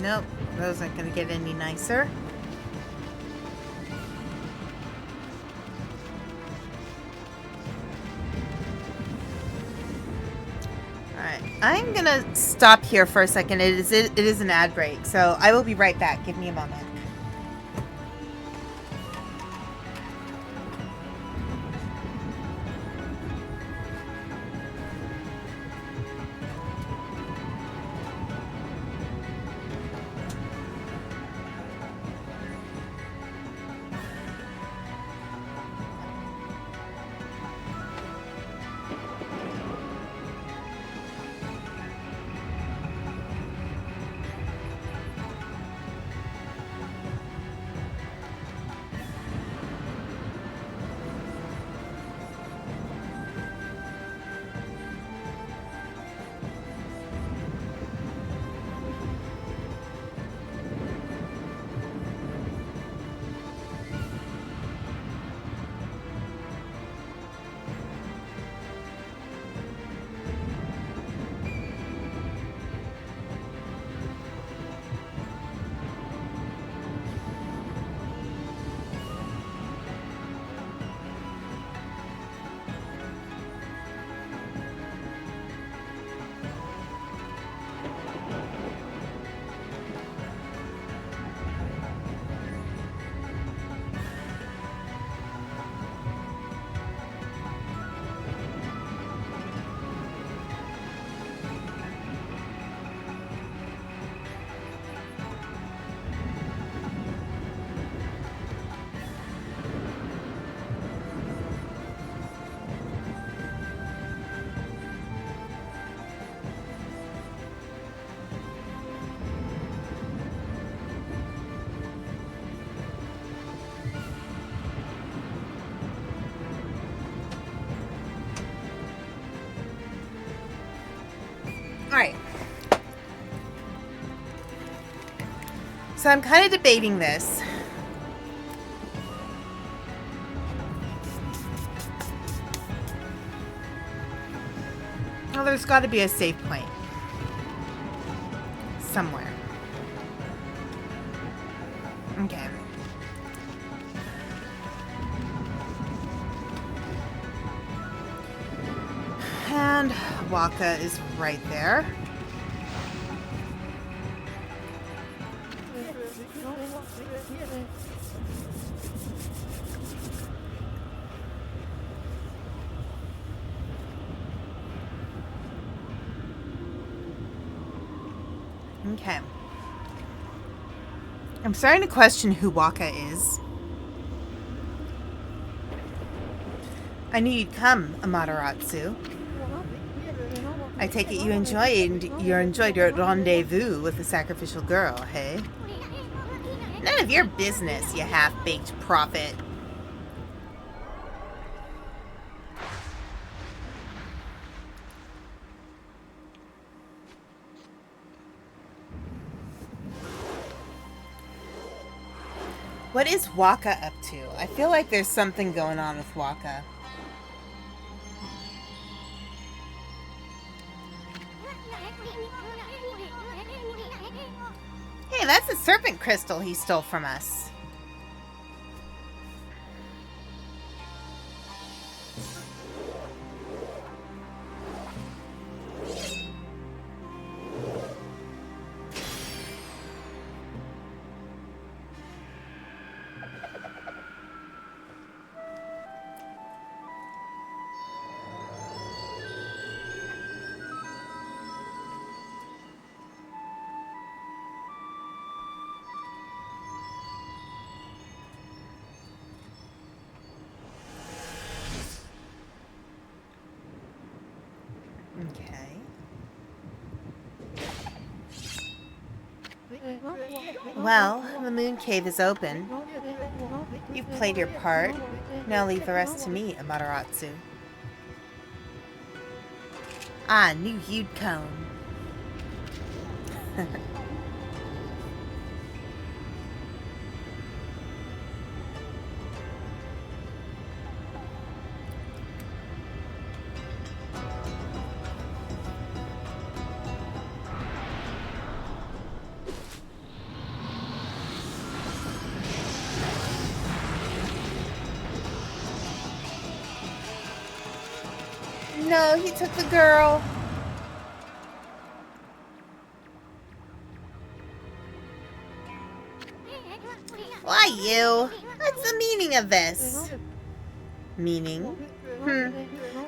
Nope, those aren't going to get any nicer. Alright, I'm going to stop here for a second. It is an ad break, so I will be right back. Give me a moment. Alright. So I'm kind of debating this. Well, there's got to be a save point. Somewhere. Okay. And Waka is right there. Okay. I'm starting to question who Waka is. I knew you'd come, Amaterasu. I take it you enjoyed your rendezvous with the sacrificial girl, hey? None of your business, you half-baked prophet. What is Waka up to? I feel like there's something going on with Waka. Hey, that's a serpent crystal he stole from us. Well, the moon cave is open. You've played your part. Now leave the rest to me, Amaterasu. I knew you'd come. No, he took the girl. Why you? What's the meaning of this? Meaning?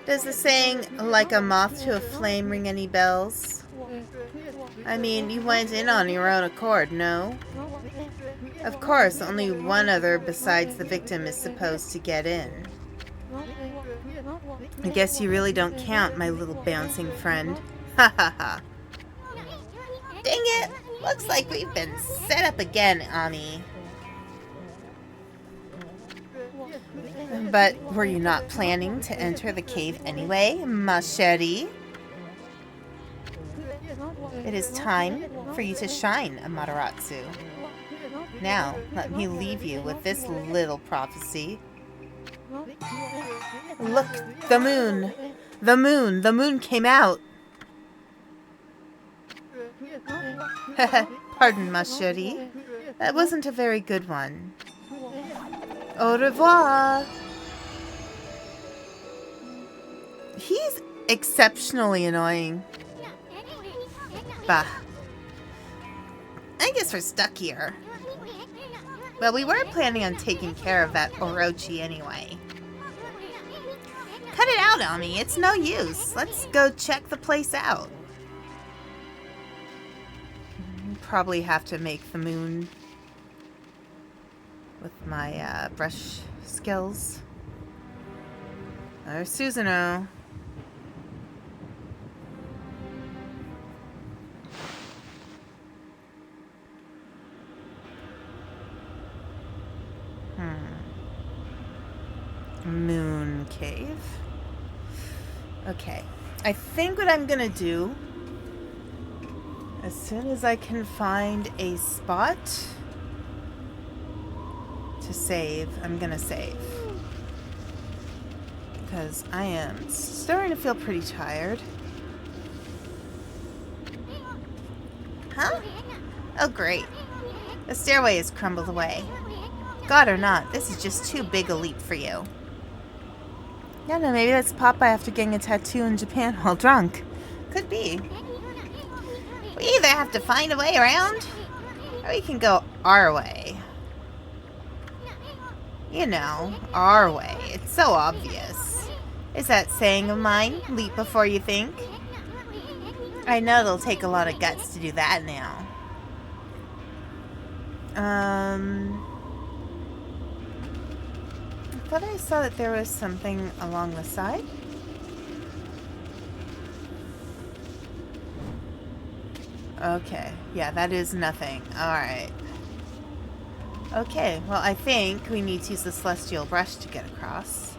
Does the saying, like a moth to a flame, ring any bells? I mean, you went in on your own accord, no? Of course, only one other besides the victim is supposed to get in. I guess you really don't count, my little bouncing friend. Ha ha ha. Dang it! Looks like we've been set up again, Ami. But were you not planning to enter the cave anyway, Machete? It is time for you to shine, Amaterasu. Now, let me leave you with this little prophecy. Look, the moon! The moon! The moon came out! Pardon, Machete. That wasn't a very good one. Au revoir! He's exceptionally annoying. Bah. I guess we're stuck here. Well, we were planning on taking care of that Orochi anyway. Cut it out, Ami. It's no use. Let's go check the place out. Probably have to make the moon with my brush skills. There's Susanoo. Moon cave. Okay. I think what I'm gonna do, as soon as I can find a spot to save, I'm gonna save. Because I am starting to feel pretty tired. Huh? Oh, great. The stairway has crumbled away. God or not, this is just too big a leap for you. Yeah, no, maybe that's Popeye after getting a tattoo in Japan while drunk. Could be. We either have to find a way around, or we can go our way. You know, our way. It's so obvious. Is that saying of mine, leap before you think? I know it'll take a lot of guts to do that now. I thought I saw that there was something along the side. Okay, yeah, that is nothing. Alright. Okay, well, I think we need to use the celestial brush to get across.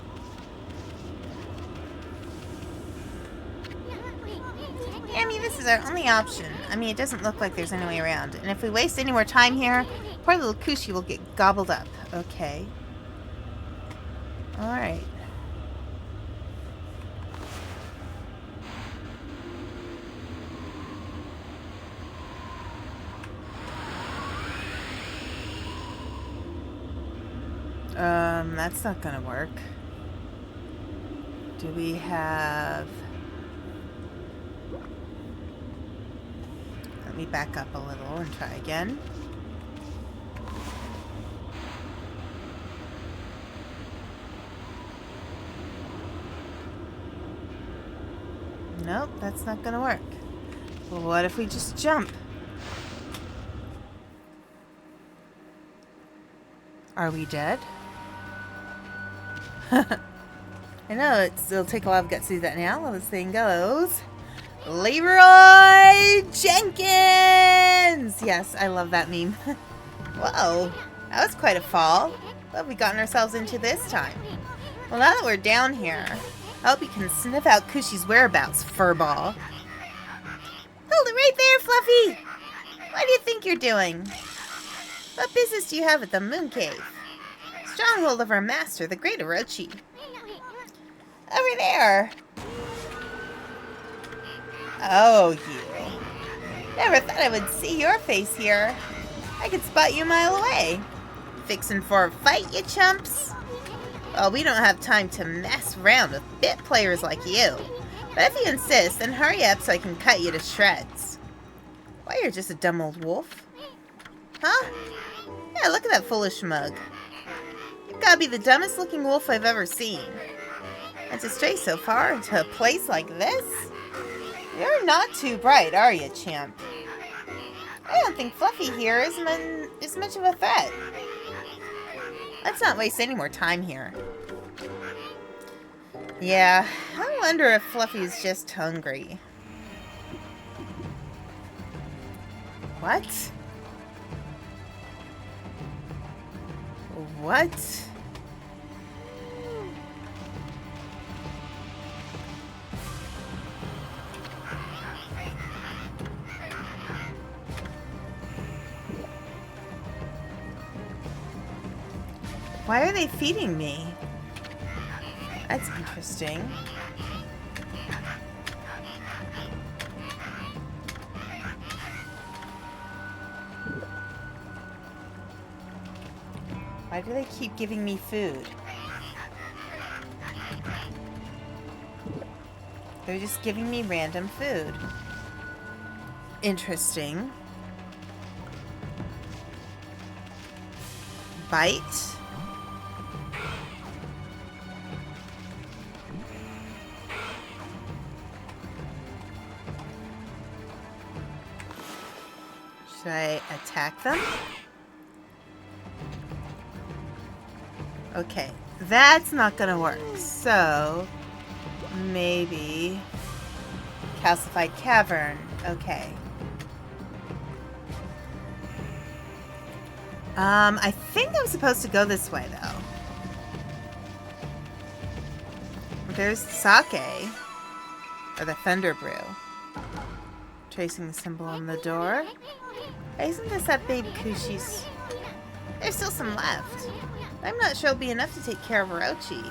Yeah, I mean, this is our only option. I mean, it doesn't look like there's any way around. And if we waste any more time here, poor little Kushi will get gobbled up. Okay. Alright. That's not gonna work. Do we have... Let me back up a little and try again. Nope, that's not gonna work. Well, what if we just jump? Are we dead? I know, it'll take a lot of guts to do that now. Well, this thing goes. Leroy Jenkins! Yes, I love that meme. Whoa, that was quite a fall. What have we gotten ourselves into this time? Well, now that we're down here, I hope you can sniff out Cushy's whereabouts, furball. Hold it right there, Fluffy! What do you think you're doing? What business do you have at the Moon Cave? Stronghold of our master, the Great Orochi. Over there. Oh, you. Never thought I would see your face here. I could spot you a mile away. Fixin' for a fight, you chumps? Well, we don't have time to mess around with bit players like you. But if you insist, then hurry up so I can cut you to shreds. Why, you're just a dumb old wolf. Huh? Yeah, look at that foolish mug. You've got to be the dumbest looking wolf I've ever seen. And to stray so far into a place like this? You're not too bright, are you, champ? I don't think Fluffy here is much of a threat. Let's not waste any more time here. Yeah, I wonder if Fluffy's just hungry. What? What? Why are they feeding me? That's interesting. Why do they keep giving me food? They're just giving me random food. Interesting. Bite. Should I attack them? Okay, that's not gonna work. So, maybe calcified cavern. Okay. I think I'm supposed to go this way, though. There's sake. Or the thunder brew. Tracing the symbol on the door. Isn't this that babe Kushi's? There's still some left. I'm not sure it'll be enough to take care of Orochi.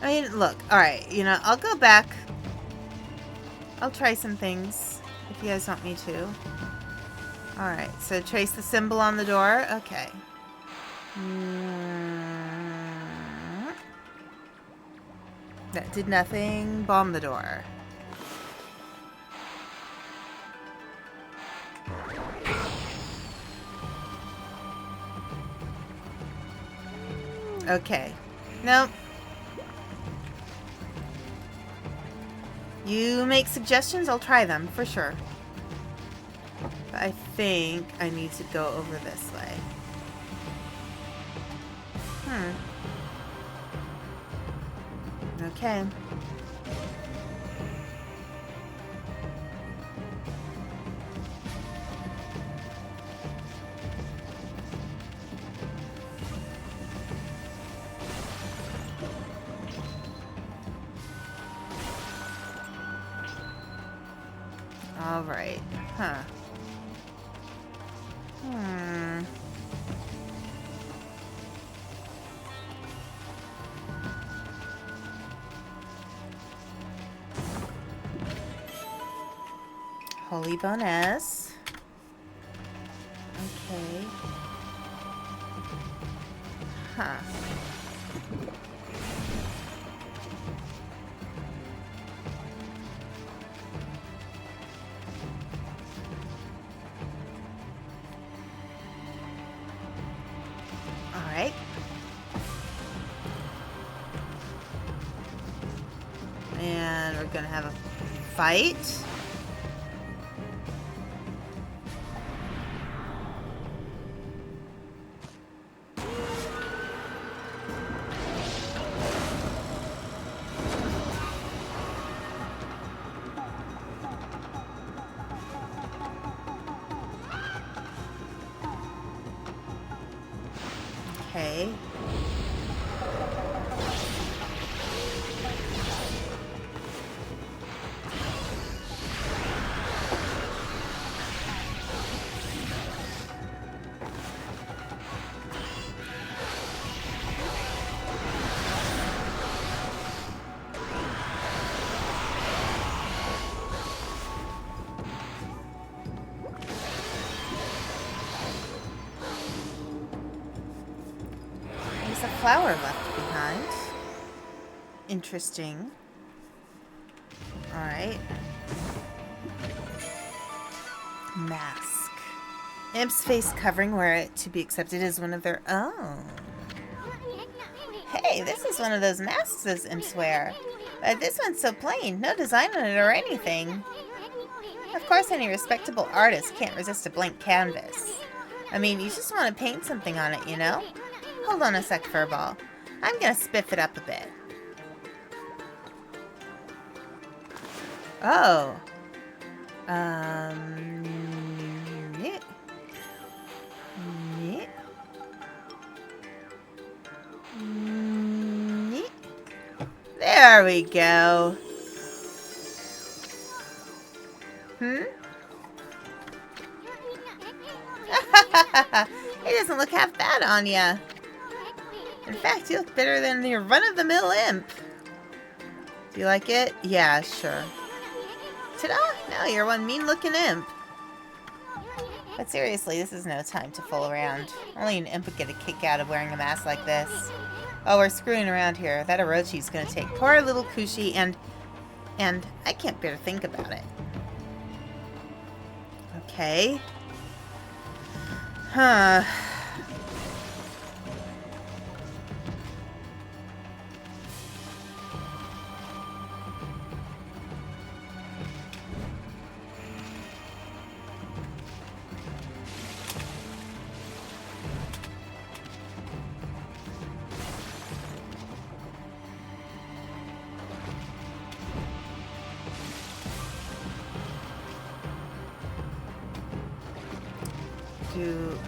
I mean, look, alright, you know, I'll go back. I'll try some things, if you guys want me to. Alright, so trace the symbol on the door. Okay. That did nothing. Bomb the door. Okay. Nope. You make suggestions, I'll try them, for sure. But I think I need to go over this way. Okay. All right. Huh. Holy bonus. Okay. Huh. All right. And we're gonna have a fight. Okay. There's a flower left behind. Interesting. Alright. Mask. Imp's face covering were it to be accepted as one of their own. Hey, this is one of those masks those imps wear. But this one's so plain, no design on it or anything. Of course, any respectable artist can't resist a blank canvas. I mean, you just want to paint something on it, you know? Hold on a sec, Furball. I'm gonna spiff it up a bit. Oh. Yeah. Yeah. Yeah. There we go. It doesn't look half bad on ya. In fact, you look better than your run-of-the-mill imp. Do you like it? Yeah, sure. Ta-da! Now you're one mean-looking imp. But seriously, this is no time to fool around. Only an imp would get a kick out of wearing a mask like this. Oh, we're screwing around here. That Orochi's gonna take poor little Kushi and I can't bear to think about it. Okay. Huh.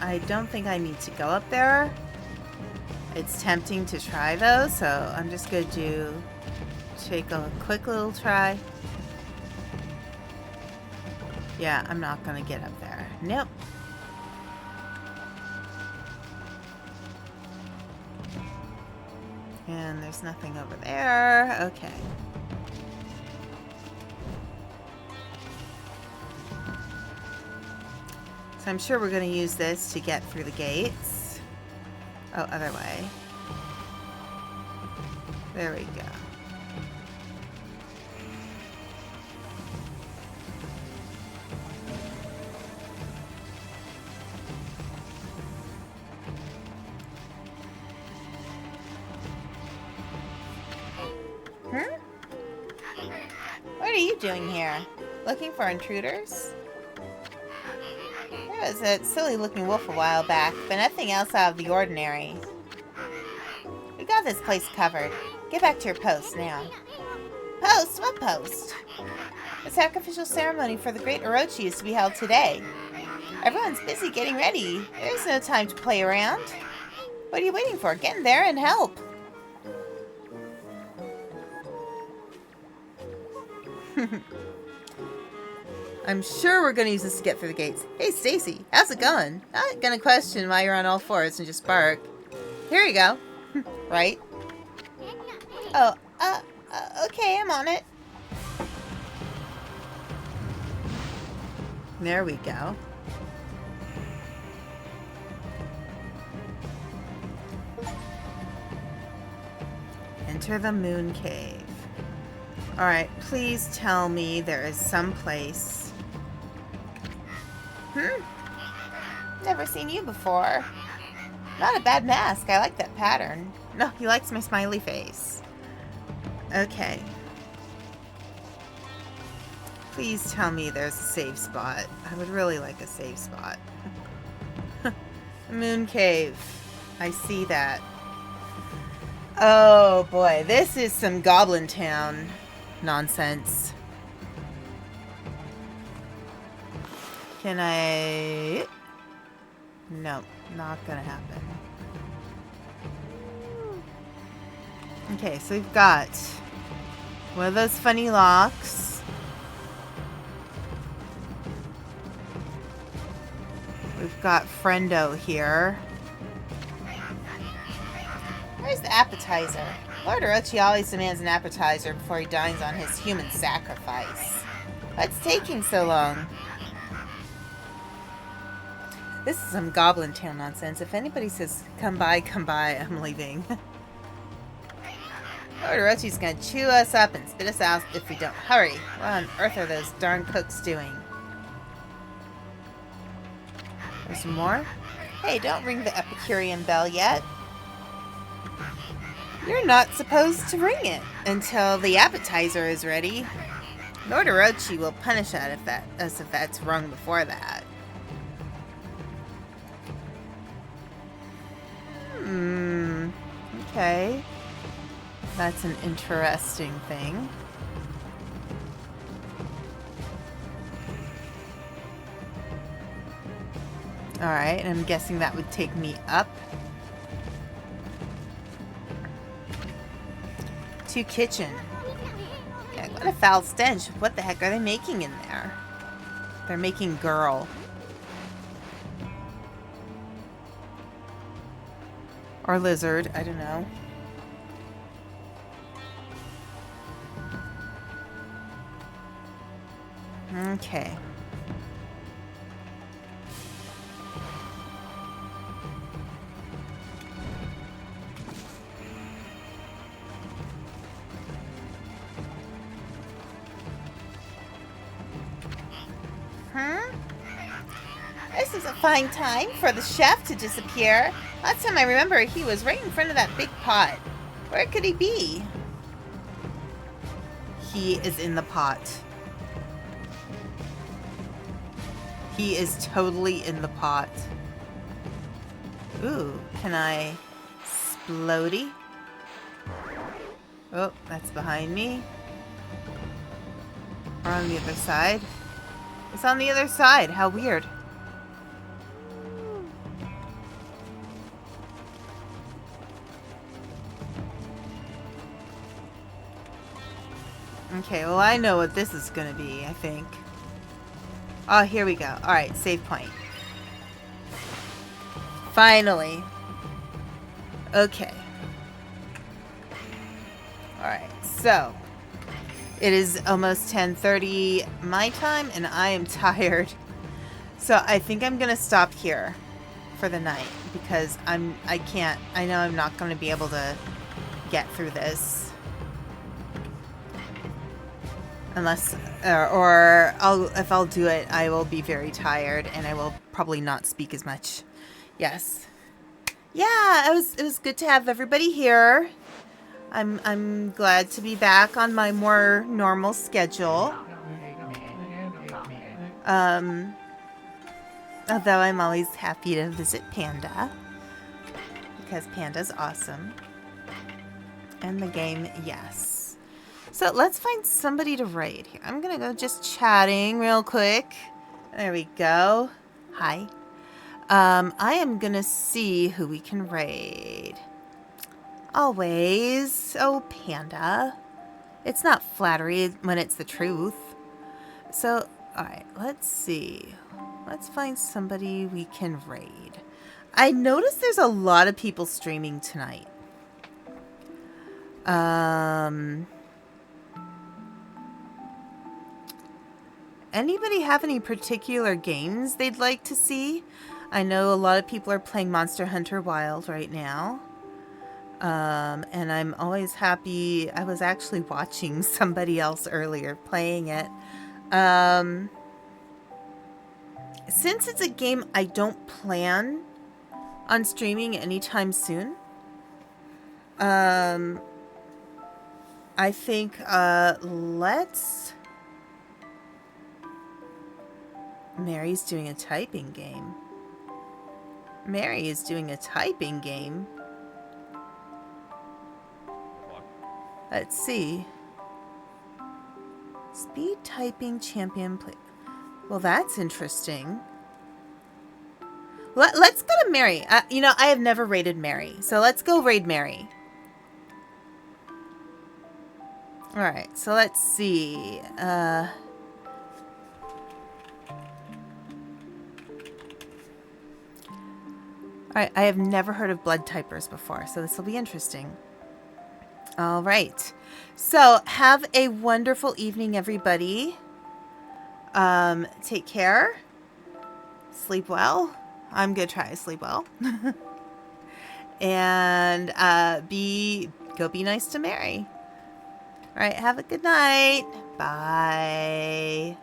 I don't think I need to go up there. It's tempting to try though, so I'm just going to take a quick little try. Yeah, I'm not going to get up there. Nope. And there's nothing over there. Okay. So I'm sure we're going to use this to get through the gates. Oh, other way. There we go. What are you doing here? Looking for intruders? There was a silly-looking wolf a while back, but nothing else out of the ordinary. We got this place covered. Get back to your post now. Post? What post? The sacrificial ceremony for the great Orochi is to be held today. Everyone's busy getting ready. There's no time to play around. What are you waiting for? Get in there and help. I'm sure we're going to use this to get through the gates. Hey, Stacy, how's it going? Not going to question why you're on all fours and just bark. Here you go. Right? Oh, okay, I'm on it. There we go. Enter the moon cave. Alright, please tell me there is some place. Never seen you before. Not a bad mask. I like that pattern. No, he likes my smiley face. Okay. Please tell me there's a safe spot. I would really like a safe spot. Moon cave. I see that. Oh boy, this is some Goblin Town nonsense. Can I... Nope, not gonna happen. Okay, so we've got one of those funny locks. We've got Friendo here. Where's the appetizer? Lord Orochi always demands an appetizer before he dines on his human sacrifice. What's taking so long? This is some Goblin Town nonsense. If anybody says, come by, I'm leaving. Lord Orochi's gonna chew us up and spit us out if we don't hurry. What on earth are those darn cooks doing? There's some more? Hey, don't ring the Epicurean bell yet. You're not supposed to ring it until the appetizer is ready. Lord Orochi will punish us if that's rung before that. Okay. That's an interesting thing. Alright, and I'm guessing that would take me up. To kitchen. Yeah, what a foul stench. What the heck are they making in there? They're making girl. Or lizard, I don't know. Okay. This is a fine time for the chef to disappear. Last time I remember, he was right in front of that big pot. Where could he be? He is in the pot. He is totally in the pot. Ooh, can I splody? Oh, that's behind me. Or on the other side. It's on the other side. How weird. Okay, well I know what this is gonna be, I think. Oh, here we go. Alright, save point. Finally. Okay. Alright, so. It is almost 10:30 my time, and I am tired. So I think I'm gonna stop here for the night, because I know I'm not gonna be able to get through this. Unless, if I'll do it, I will be very tired, and I will probably not speak as much. Yes. Yeah, it was good to have everybody here. I'm glad to be back on my more normal schedule. Although I'm always happy to visit Panda, because Panda's awesome. And the game, yes. So let's find somebody to raid here. I'm gonna go just chatting real quick. There we go. Hi. I am gonna see who we can raid. Always. Oh, Panda. It's not flattery when it's the truth. So, alright, let's see. Let's find somebody we can raid. I noticed there's a lot of people streaming tonight. Anybody have any particular games they'd like to see? I know a lot of people are playing Monster Hunter Wild right now. And I'm always happy. I was actually watching somebody else earlier playing it. Since it's a game I don't plan on streaming anytime soon, I think, Mary's doing a typing game. Mary is doing a typing game. Let's see. Speed typing champion play. Well, that's interesting. Let's go to Mary. I have never raided Mary, so let's go raid Mary. Alright, so let's see. Alright, I have never heard of blood typers before, so this will be interesting. Alright, so have a wonderful evening, everybody. Take care. Sleep well. I'm gonna try to sleep well. And go be nice to Mary. Alright, have a good night. Bye.